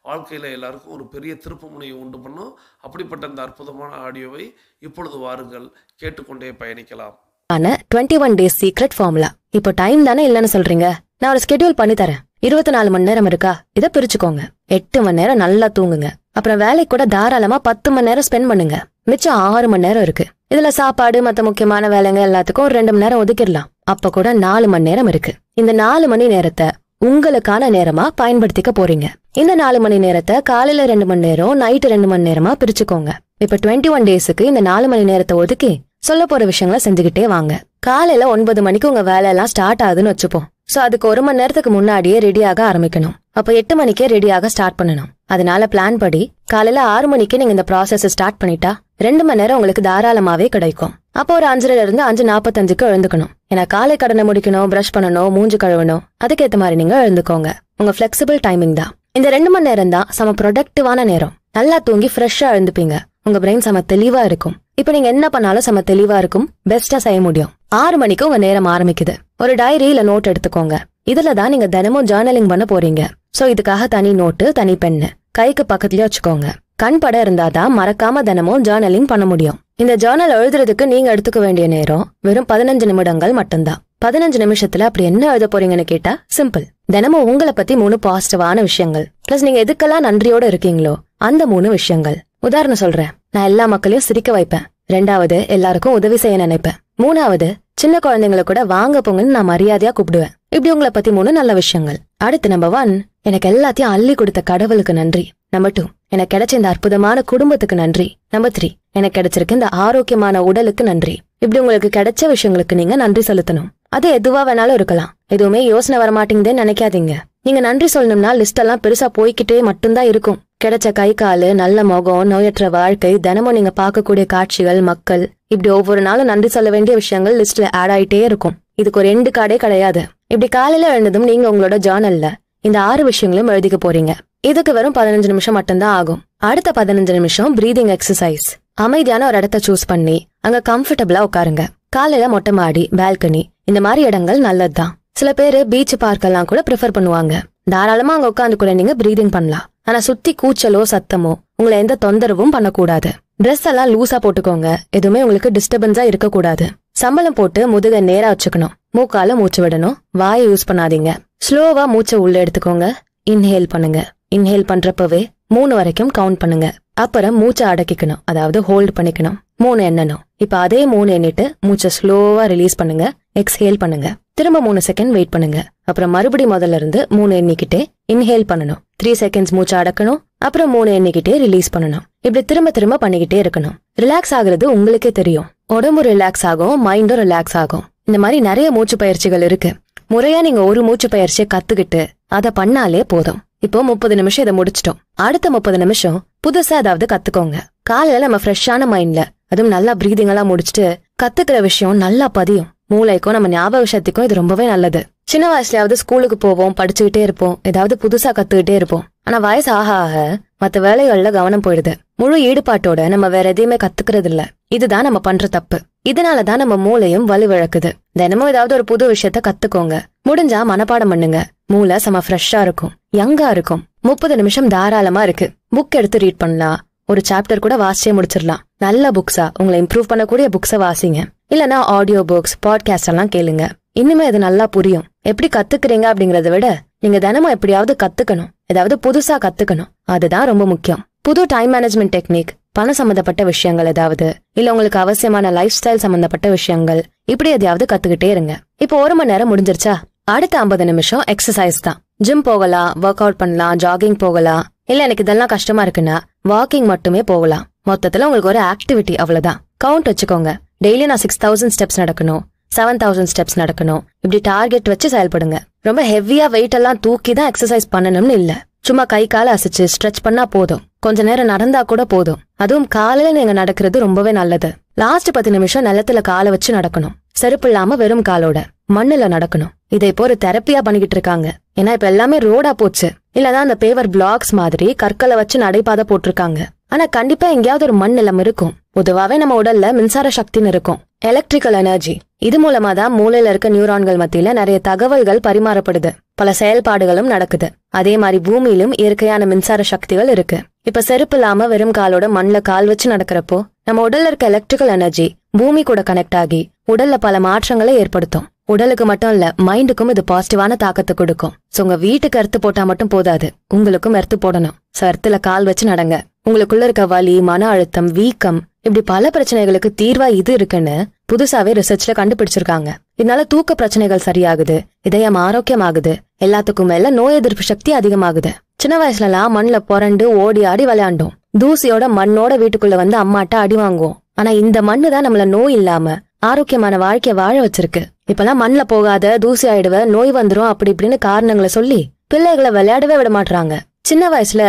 வாழ்க்கையில் எல்லாருக்கும் ஒரு பெரிய திருப்பு முனையை உண்டு பண்ணும். அப்படிப்பட்ட இந்த அற்புதமான ஆடியோவை இப்பொழுது வாருங்கள், கேட்டுக்கொண்டே பயணிக்கலாம். 21 டேஸ் சீக்ரெட் ஃபார்முலா. இப்போ டைம் தானே இல்லைன்னு சொல்றீங்க, நான் ஒரு ஸ்கெடியூல் பண்ணி தரேன். 24 மணி நேரம் இருக்கா, இதை பிரிச்சுக்கோங்க. 8 மணி நேரம் நல்லா தூங்குங்க. அப்புறம் வேலைக்கு கூட தாராளமா 10 மணி நேரம் ஸ்பெண்ட் பண்ணுங்க. மிச்சம் 6 மணி நேரம் இருக்கு. இதுல சாப்பாடு மத்த முக்கியமான வேலைங்க எல்லாத்துக்கும் ஒரு 2 மணி நேரம் ஒதுக்கிடலாம். அப்ப கூட 4 மணி நேரம் இருக்கு. இந்த 4 மணி நேரத்தை உங்களுக்கான நேரமா பயன்படுத்திக்க போறீங்க. இந்த 4 மணி நேரத்தை காலையில 2 மணி நேரம், நைட்டு 2 மணி நேரமா பிரிச்சுக்கோங்க. இப்ப 21 டேஸுக்கு இந்த 4 மணி நேரத்தை ஒதுக்கி சொல்ல போற விஷயங்களை செஞ்சுக்கிட்டே வாங்க. காலையில 9 மணிக்கு உங்க வேலை எல்லாம் ஸ்டார்ட் ஆகுதுன்னு வச்சுப்போம். சோ அதுக்கு 1 மணி நேரத்துக்கு முன்னாடியே ரெடியாக ஆரம்பிக்கணும். அப்ப 8 மணிக்கே ரெடியாக ஸ்டார்ட் பண்ணணும். அதனால பிளான் படி காலையில 6 மணிக்கு நீங்க இந்த ப்ராசஸ் ஸ்டார்ட் பண்ணிட்டா 2 மணி நேரம் உங்களுக்கு தாராளமாவே கிடைக்கும். அப்போ ஒரு 5:30 இருந்து 5:45க்கு எழுந்துக்கணும். ஏன்னா காலை கடனை முடிக்கணும், பிரஷ் பண்ணணும், மூஞ்சி கழுவணும். அதுக்கேற்ற மாதிரி நீங்க எழுந்துக்கோங்க. உங்க பிளெக்சிபிள் டைமிங் தான் இந்த 2 மணி நேரம் தான் சம ப்ரொடக்டிவான நேரம். நல்லா தூங்கி ஃப்ரெஷ்ஷா எழுந்துப்பீங்க. உங்க பிரெயின் சம தெளிவா இருக்கும். இப்ப நீங்க என்ன பண்ணாலும் சம தெளிவா இருக்கும், பெஸ்டா செய்ய முடியும். 6 மணிக்கு உங்க நேரம் ஆரம்பிக்குது. ஒரு டைரி இல்ல நோட் எடுத்துக்கோங்க. இதுலதான் நீங்க தினமும் ஜர்னலிங் பண்ண போறீங்க. சோ இதுக்காக தனி நோட்டு, தனி பென்னு கைக்கு பக்கத்துலயே வச்சுக்கோங்க. கண் பட இருந்தாதான் மறக்காம தினமும் ஜர்னலிங் பண்ண முடியும். இந்த ஜர்னல் எழுதுறதுக்கு நீங்க எடுத்துக்க வேண்டிய நேரம் வெறும் 15 நிமிடங்கள் மட்டும்தான். 15 நிமிஷத்துல அப்படி என்ன எழுத போறீங்கன்னு கேட்டா சிம்பிள். தினமும் உங்களை பத்தி 3 பாசிட்டிவான விஷயங்கள், பிளஸ் நீங்க எதுக்கெல்லாம் நன்றியோட இருக்கீங்களோ அந்த 3 விஷயங்கள். உதாரணம் சொல்றேன். நான் எல்லா மக்களையும் சிரிக்க வைப்பேன். 2வது எல்லாருக்கும் உதவி செய்ய நினைப்பேன். 3வது சின்ன குழந்தைங்களை கூட வாங்க போங்கன்னு நான் மரியாதையா கூப்பிடுவேன். இப்படி உங்களை பத்தி 3 நல்ல விஷயங்கள். அடுத்து நம்பர் 1, எனக்கு எல்லாத்தையும் அள்ளி கொடுத்த கடவுளுக்கு நன்றி. நம்பர் 2, எனக்கு கிடைச்ச இந்த அற்புதமான குடும்பத்துக்கு நன்றி. நம்பர் 3, எனக்கு கிடைச்சிருக்க இந்த ஆரோக்கியமான உடலுக்கு நன்றி. இப்படி உங்களுக்கு கிடைச்ச விஷயங்களுக்கு நீங்க நன்றி செலுத்தணும். அது எதுவா வேணாலும் இருக்கலாம். எதுவுமே யோசனை வரமாட்டேங்குதுன்னு நினைக்காதீங்க. நீங்க நன்றி சொல்லணும்னா லிஸ்ட் எல்லாம் பெருசா போய்கிட்டே மட்டும்தான் இருக்கும். கிடைச்ச கை காலு, நல்ல முகம், நோயற்ற வாழ்க்கை, தினமும் நீங்க பார்க்கக்கூடிய காட்சிகள், மக்கள், இப்படி ஒவ்வொரு நாளும் நன்றி சொல்ல வேண்டிய விஷயங்கள் லிஸ்ட்ல ஆட் ஆயிட்டே இருக்கும். இதுக்கு ஒரு எண்டு கார்டே கிடையாது. இப்படி காலையில எழுந்ததும் நீங்க உங்களோட ஜர்னல்ல இந்த 6 விஷயங்களும் எழுதிக்க போறீங்க. இதுக்கு வெறும் 15 நிமிஷம் மட்டும்தான் ஆகும். அடுத்த 15 நிமிஷம் பிரீதிங் எக்ஸசைஸ். அமைதியான ஒரு இடத்த சூஸ் பண்ணி அங்க கம்ஃபர்டபுளா உட்காருங்க. காலையில மொட்டை மாடி, பால்கனி இந்த மாதிரி இடங்கள் நல்லதுதான். சில பேரு பீச் பார்க்கெல்லாம் கூட ப்ரிஃபர் பண்ணுவாங்க. தாராளமா அங்க உட்காந்து கூட நீங்க பிரீதிங் பண்ணலாம். ஆனா சுத்தி கூச்சலோ சத்தமோ உங்களை எந்த தொந்தரவும் பண்ணக்கூடாது. ட்ரெஸ் எல்லாம் லூசா போட்டுக்கோங்க. எதுவுமே உங்களுக்கு டிஸ்டர்பன்ஸா இருக்கக்கூடாது. சம்பளம் போட்டு முதுக நேரா வச்சுக்கணும். மூக்கால மூச்சு விடணும். வாயை யூஸ் பண்ணாதீங்க. ஸ்லோவா மூச்சை உள்ள எடுத்துக்கோங்க. இன்ஹேல் பண்ணுங்க. இன்ஹேல் பண்றப்பவே 3 வரைக்கும் கவுண்ட் பண்ணுங்க. அப்புறம் மூச்சை அடக்கிக்கணும், அதாவது ஹோல்ட் பண்ணிக்கணும். 3 எண்ணணும். இப்ப அதே 3 எண்ணிட்டு மூச்சை ஸ்லோவா ரிலீஸ் பண்ணுங்க. எக்ஸ்ஹேல் பண்ணுங்க. திரும்ப 3 செகண்ட் வெயிட் பண்ணுங்க. அப்புறம் மறுபடி முதல்ல இருந்து 3 எண்ணிக்கிட்டே இன்ஹேல் பண்ணணும். 3 செகண்ட்ஸ் மூச்சை அடக்கணும். அப்புறம் 3 எண்ணிக்கிட்டே ரிலீஸ் பண்ணணும். இப்படி திரும்ப திரும்ப பண்ணிக்கிட்டே இருக்கணும். ரிலாக்ஸ் ஆகுறது உங்களுக்கே தெரியும். உடம்பு ரிலாக்ஸ் ஆகும், மைண்டும் ரிலாக்ஸ் ஆகும். இந்த மாதிரி நிறைய மூச்சு பயிற்சிகள் இருக்கு. முறையா நீங்க ஒரு மூச்சு பயிற்சியை கத்துக்கிட்டு அதை பண்ணாலே போதும். இப்போ 30 நிமிஷம் இதை முடிச்சிட்டோம். அடுத்த 30 நிமிஷம் புதுசா ஏதாவது கத்துக்கோங்க. காலையில நம்ம ஃப்ரெஷ்ஷான மைண்ட்ல, அதுவும் நல்லா பிரீதிங் எல்லாம் முடிச்சுட்டு கத்துக்கிற விஷயம் நல்லா பதியும். மூளைக்கும் நம்ம ஞாபக சக்திக்கும் இது ரொம்பவே நல்லது. சின்ன வயசுலயாவது ஸ்கூலுக்கு போவோம், படிச்சுக்கிட்டே இருப்போம், ஏதாவது புதுசா கத்துக்கிட்டே இருப்போம். ஆனா வயசு ஆக ஆக மத்த வேலைகள்ல கவனம் போயிடுது. முழு ஈடுபாட்டோட நம்ம வேற எதையுமே கத்துக்கிறது இல்ல. இதுதான் நம்ம பண்ற தப்பு. இதனாலதான் நம்ம மூளையும் வலுவிழக்குது. தினமும் ஏதாவது ஒரு புது விஷயத்த கத்துக்கோங்க. முடிஞ்சா மனப்பாடம் பண்ணுங்க. மூளை செம ஃப்ரெஷ்ஷா இருக்கும், யங்கா இருக்கும். 30 நிமிஷம் தாராளமா இருக்கு. புக் எடுத்து ரீட் பண்ணலாம். ஒரு சாப்டர் கூட வாசிச்சே முடிச்சிடலாம். நல்ல புக்ஸா, உங்களை இம்ப்ரூவ் பண்ணக்கூடிய புக்ஸ வாசிங்க. இல்லனா ஆடியோ புக்ஸ், பாட்காஸ்ட் எல்லாம் கேளுங்க. இன்னுமே அது நல்லா புரியும். எப்படி கத்துக்கிறீங்க அப்படிங்கறத விட நீங்க தினமும் எப்படியாவது கத்துக்கணும், ஏதாவது புதுசா கத்துக்கணும். அதுதான் ரொம்ப முக்கியம். புது டைம் மேனேஜ்மெண்ட் டெக்னிக், பணம் சம்பந்தப்பட்ட விஷயங்கள் ஏதாவது, இல்ல உங்களுக்கு அவசியமான லைஃப் ஸ்டைல் சம்பந்தப்பட்ட விஷயங்கள், இப்படி எதையாவது கத்துக்கிட்டே இருங்க. இப்போ 1 மணி நேரம் முடிஞ்சிருச்சா? அடுத்த 50 நிமிஷம் எக்ஸசைஸ் தான். ஜிம் போகலாம், ஒர்க் அவுட் பண்ணலாம், ஜாகிங் போகலாம். இல்ல எனக்கு இதெல்லாம் கஷ்டமா இருக்குன்னா வாக்கிங் மட்டுமே போகலாம். மொத்தத்துல உங்களுக்கு ஒரு ஆக்டிவிட்டி, அவ்வளவுதான். கவுண்ட் வச்சுக்கோங்க. டெய்லி நான் 6000 ஸ்டெப்ஸ் நடக்கணும், 7000 ஸ்டெப்ஸ் நடக்கணும், இப்படி டார்கெட் வச்சு செயல்படுங்க. ரொம்ப ஹெவியா வெயிட் எல்லாம் தூக்கி தான் எக்ஸசைஸ் பண்ணணும்னு இல்ல. சும்மா கை கால அசைச்சு ஸ்ட்ரெச் பண்ணா போதும். கொஞ்ச நேரம் நடந்தா கூட போதும். அதுவும் காலையில நீங்க நடக்கிறது ரொம்பவே நல்லது. லாஸ்ட் 10 நிமிஷம் நிலத்துல காலை வச்சு நடக்கணும். செருப்பு இல்லாம வெறும் காலோட மண்ணுல நடக்கணும். இதை இப்போ ஒரு தெரப்பியா பண்ணிக்கிட்டு இருக்காங்க. ஏன்னா இப்ப எல்லாமே ரோடா போச்சு. இல்லதான் அந்த பேவர் பிளாக்ஸ் மாதிரி கற்களை வச்சு நடைபாதை போட்டிருக்காங்க. ஆனா கண்டிப்பா எங்கேயாவது ஒரு மண் நிலம் இருக்கும். பொதுவாவே நம்ம உடல்ல மின்சார சக்தின்னு இருக்கும், எலக்ட்ரிக்கல் எனர்ஜி. இது மூலமா தான் மூளையில இருக்க நியூரான்கள் மத்தியில நிறைய தகவல்கள் பரிமாறப்படுது. பல செயல்பாடுகளும் நடக்குது. அதே மாதிரி பூமியிலும் இயற்கையான மின்சார சக்திகள் இருக்கு. இப்ப செருப்பு இல்லாம வெறும் காலோட மண்ல கால் வச்சு நடக்கிறப்போ நம்ம உடல்ல இருக்க எலக்ட்ரிக்கல் எனர்ஜி பூமி கூட கனெக்ட் ஆகி உடல்ல பல மாற்றங்களை ஏற்படுத்தும். உடலுக்கு மட்டும் இல்ல, மைண்டுக்கும் இது பாசிட்டிவான தாக்கத்தை கொடுக்கும். சோ உங்க வீட்டுக்கு எர்த்து போட்டா மட்டும் போதாது, உங்களுக்கும் எர்த்து போடணும். சோ எர்த்துல கால் வச்சு நடங்க. உங்களுக்குள்ள இருக்க வலி, மன அழுத்தம், வீக்கம், இப்படி பல பிரச்சனைகளுக்கு தீர்வா இது இருக்குன்னு புதுசாவே ரிசர்ச்ல கண்டுபிடிச்சிருக்காங்க. இதனால தூக்க பிரச்சனைகள் சரியாகுது, இதயம் ஆரோக்கியமாகுது, எல்லாத்துக்கும் மேல நோய் எதிர்ப்பு சக்தி அதிகமாகுது. சின்ன வயசுல எல்லாம் மண்ல புரண்டு ஓடி ஆடி விளையாண்டோம். தூசியோட மண்ணோட வீட்டுக்குள்ள வந்து அம்மாட்ட அடி வாங்குவோம். ஆனா இந்த மண்ணு தான் நம்மள நோய் இல்லாம ஆரோக்கியமான வாழ்க்கைய வாழ வச்சிருக்கு. இப்பெல்லாம் மண்ல போகாத, தூசி ஆயிடுவ, நோய் வந்துரும் அப்படி இப்படின்னு காரணங்களை சொல்லி பிள்ளைகளை விளையாடவே விட மாட்டாங்க. சின்ன வயசுல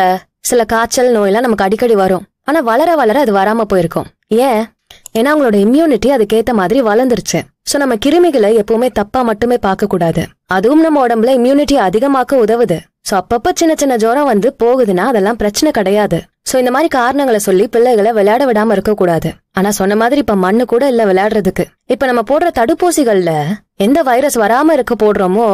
சில காய்ச்சல் நோயெல்லாம் நமக்கு அடிக்கடி வரும். ஆனா வளர வளர அது வராம போயிருக்கும். ஏன்? ஏன்னா அவங்களோட இம்யூனிட்டி அதுக்கேத்த மாதிரி வளர்ந்துருச்சு. சோ நம்ம கிருமிகளை எப்பவுமே தப்பா மட்டுமே பார்க்க கூடாது. அதுவும் நம்ம உடம்புல இம்யூனிட்டி அதிகமாக்க உதவுது. சோ அப்பப்ப சின்ன சின்ன ஜுரம் வந்து போகுதுன்னா அதெல்லாம் பிரச்சனை கிடையாது. சோ இந்த மாதிரி காரணங்களை சொல்லி பிள்ளைகளை விளையாட விடாம இருக்க கூடாது. ஆனா சொன்ன மாதிரி இப்ப மண்ணு கூட இல்ல விளையாடுறதுக்கு. இப்ப நம்ம போடுற தடுப்பூசிகள்ல எந்த வைரஸ் வராம இருக்க போடுறோமோ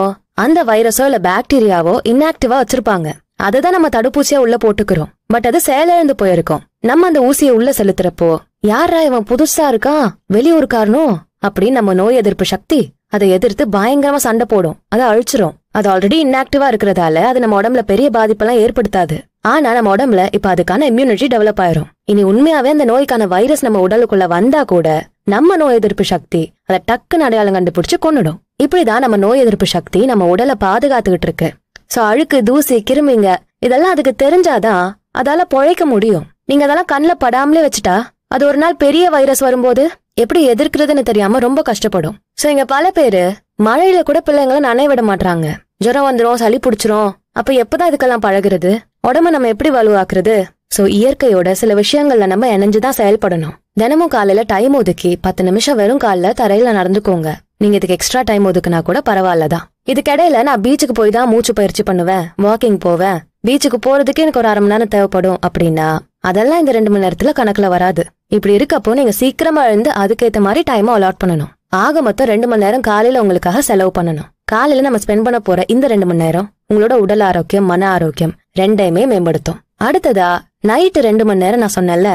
அந்த வைரஸோ இல்ல பாக்டீரியாவோ இன்ஆக்டிவா வச்சிருப்பாங்க. அதுதான் நம்ம தடுப்பூசியா உள்ள போட்டுக்கிறோம். பட் அது செயலிழந்து போயிருக்கும். நம்ம அந்த ஊசியை உள்ள செலுத்துறப்போ யாரா இவன் புதுசா இருக்கான், வெளியூருக்காரனும் அப்படின்னு நம்ம நோய் எதிர்ப்பு சக்தி அதை எதிர்த்து பயங்கரமா சண்டை போடும், அதை அழிச்சிரும். அது ஆல்ரெடி இன்ஆக்டிவா இருக்கிறதால அது நம்ம உடம்புல பெரிய பாதிப்பெல்லாம் ஏற்படுத்தாது. ஆனா நம்ம உடம்புல இப்ப அதுக்கான இம்யூனிட்டி டெவலப் ஆயிரும். இனி உண்மையாவே அந்த நோய்க்கான வைரஸ் நம்ம உடலுக்குள்ள வந்தா கூட நம்ம நோய் எதிர்ப்பு சக்தி அதை டக்குன்னு அடையாளம் கண்டுபிடிச்சு கொன்னுடும். இப்படிதான் நம்ம நோய் எதிர்ப்பு சக்தி நம்ம உடலை பாதுகாத்துக்கிட்டு இருக்கு. சோ அழுக்கு, தூசி, கிருமிங்க இதெல்லாம் அதுக்கு தெரிஞ்சாதான் அதால பொழைக்க முடியும். நீங்க அதெல்லாம் கண்ணுல படாமலே வச்சுட்டா அது ஒரு நாள் பெரிய வைரஸ் வரும்போது எப்படி எதிர்க்கிறதுன்னு தெரியாம ரொம்ப கஷ்டப்படும். சோ இங்க பல பேரு மழையில கூட பிள்ளைங்களை நனைய விட மாட்டாங்க. ஜுரம் வந்துரும், சளி பிடிச்சிரும். அப்ப எப்பதான் இதுக்கெல்லாம் பழகுறது? உடம்ப நம்ம எப்படி வலுவாக்குறது? சோ இயற்கையோட சில விஷயங்கள்ல நம்ம இணைஞ்சுதான் செயல்படணும். தினமும் காலையில டைம் ஒதுக்கி 10 நிமிஷம் வெறும் கால்ல தரையில நடந்துக்கோங்க. நீங்க இதுக்கு எக்ஸ்ட்ரா டைம் ஒதுக்குனா கூட பரவாயில்லதான். இதுக்கிடையில நான் பீச்சுக்கு போய் தான் மூச்சு பயிற்சி பண்ணுவேன், வாக்கிங் போவேன், பீச்சுக்கு போறதுக்கு எனக்கு ஒரு 1/2 மணி நேரம் தேவைப்படும் அப்படின்னா அதெல்லாம் இந்த 2 மணி நேரத்துல கணக்குல வராது. இப்படி இருக்கப்போ நீங்க சீக்கிரமா எழுந்து அதுக்கேத்த மாதிரி டைம் அலாட் பண்ணணும். ஆக மொத்தம் 2 மணி நேரம் காலையில உங்களுக்காக செலவு பண்ணணும். காலையில நம்ம ஸ்பெண்ட் பண்ண போற இந்த 2 மணி நேரம் உங்களோட உடல் ஆரோக்கியம், மன ஆரோக்கியம் ரெண்டையுமே மேம்படுத்தும். அடுத்ததா நைட்டு 2 மணி நேரம் நான் சொன்னேன்ல.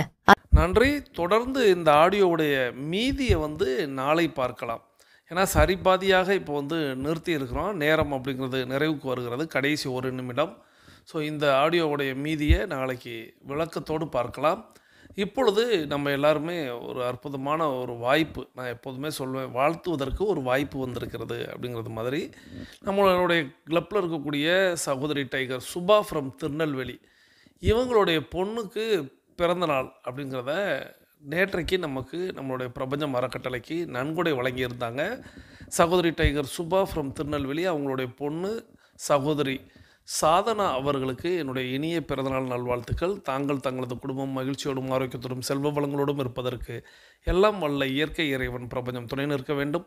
நன்றி. தொடர்ந்து இந்த ஆடியோவுடைய மீதியை நாளை பார்க்கலாம். ஏன்னா சரிபாதியாக இப்போ நிறுத்தி இருக்கிறோம். நேரம் அப்படிங்கிறது நிறைவுக்கு வருகிறது, கடைசி 1 நிமிடம். ஸோ இந்த ஆடியோவுடைய மீதியை நாளைக்கு விளக்கத்தோடு பார்க்கலாம். இப்பொழுது நம்ம எல்லாருமே ஒரு அற்புதமான ஒரு வாய்ப்பு, நான் எப்போதுமே சொல்வேன், வாழ்த்துவதற்கு ஒரு வாய்ப்பு வந்திருக்கிறது அப்படிங்கிறது மாதிரி நம்மளுடைய கிளப்பில் இருக்கக்கூடிய சகோதரி டைகர் சுபா ஃப்ரம் திருநெல்வேலி, இவங்களுடைய பொண்ணுக்கு பிறந்த நாள் அப்படிங்கிறத நேற்றைக்கு நமக்கு நம்மளுடைய பிரபஞ்சம் அறக்கட்டளைக்கு நன்கொடை வழங்கியிருந்தாங்க. சகோதரி டைகர் சுபா ஃப்ரம் திருநெல்வேலி, அவங்களுடைய பொண்ணு சகோதரி சாதனா அவர்களுக்கு என்னுடைய இனிய பிறந்தநாள் நல்வாழ்த்துக்கள். தாங்கள் தங்களது குடும்பம் மகிழ்ச்சியோடும் ஆரோக்கியத்தோடும் செல்வ வளங்களோடும் இருப்பதற்கு எல்லாம் வல்ல இயற்கை இறைவன் பிரபஞ்சம் துணை நிற்க வேண்டும்.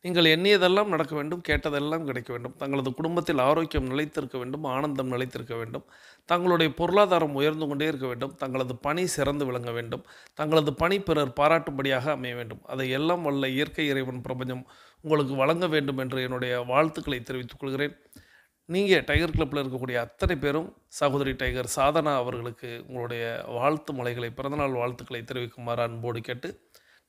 நீங்கள் எண்ணியதெல்லாம் நடக்க வேண்டும், கேட்டதெல்லாம் கிடைக்க வேண்டும். தங்களது குடும்பத்தில் ஆரோக்கியம் நிலைத்திருக்க வேண்டும், ஆனந்தம் நிலைத்திருக்க வேண்டும். தங்களுடைய பொருளாதாரம் உயர்ந்து கொண்டே இருக்க வேண்டும். தங்களது பணி சிறந்து விளங்க வேண்டும். தங்களது பணி பிறர் பாராட்டும்படியாக அமைய வேண்டும். அதை எல்லாம் வல்ல இயற்கை இறைவன் பிரபஞ்சம் உங்களுக்கு வழங்க வேண்டும் என்று என்னுடைய வாழ்த்துக்களை தெரிவித்துக் கொள்கிறேன். நீங்கள் டைகர் கிளப்பில் இருக்கக்கூடிய அத்தனை பேரும் சகோதரி டைகர் சாதனா அவர்களுக்கு உங்களுடைய வாழ்த்து மலைகளை, பிறந்தநாள் வாழ்த்துக்களை தெரிவிக்குமாறு அன்போடு கேட்டு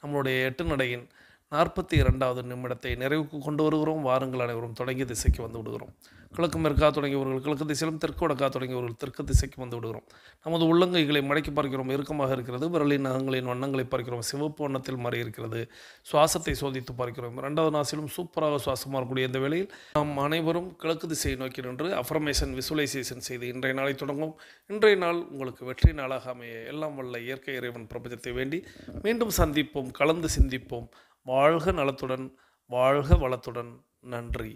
நம்மளுடைய 8 நடையின் 42வது நிமிடத்தை நிறைவுக்கு கொண்டு வருகிறோம். வாருங்கள், அனைவரும் தொடங்கிய திசைக்கு வந்து விடுகிறோம். கிழக்கு மேற்கா தொடங்கியவர்கள் கிழக்கு திசையிலும், தெற்கு வடக்கா தொடங்கியவர்கள் தெற்கு திசைக்கு வந்து விடுகிறோம். நமது உள்ளங்கைகளை மடக்கி பார்க்கிறோம், இறுக்கமாக இருக்கிறது. விரலின் நகங்களின் வண்ணங்களை பார்க்கிறோம், சிவப்பு வண்ணத்தில் மாறி இருக்கிறது. சுவாசத்தை சோதித்து பார்க்கிறோம். 2வது நாசிலும் சூப்பராக சுவாசமாக இருக்கக்கூடிய இந்த வேளையில் நாம் அனைவரும் கிழக்கு திசையை நோக்கி நின்று அஃபர்மேஷன் விசுவலைசேஷன் செய்து இன்றைய நாளை தொடங்கும். இன்றைய நாள் உங்களுக்கு வெற்றி நாளாக அமைய எல்லாம் வல்ல இயற்கை இறைவன் பிரபஞ்சத்தை வேண்டி மீண்டும் சந்திப்போம், கலந்து சிந்திப்போம். வாழ்க நலத்துடன், வாழ்க வளத்துடன். நன்றி.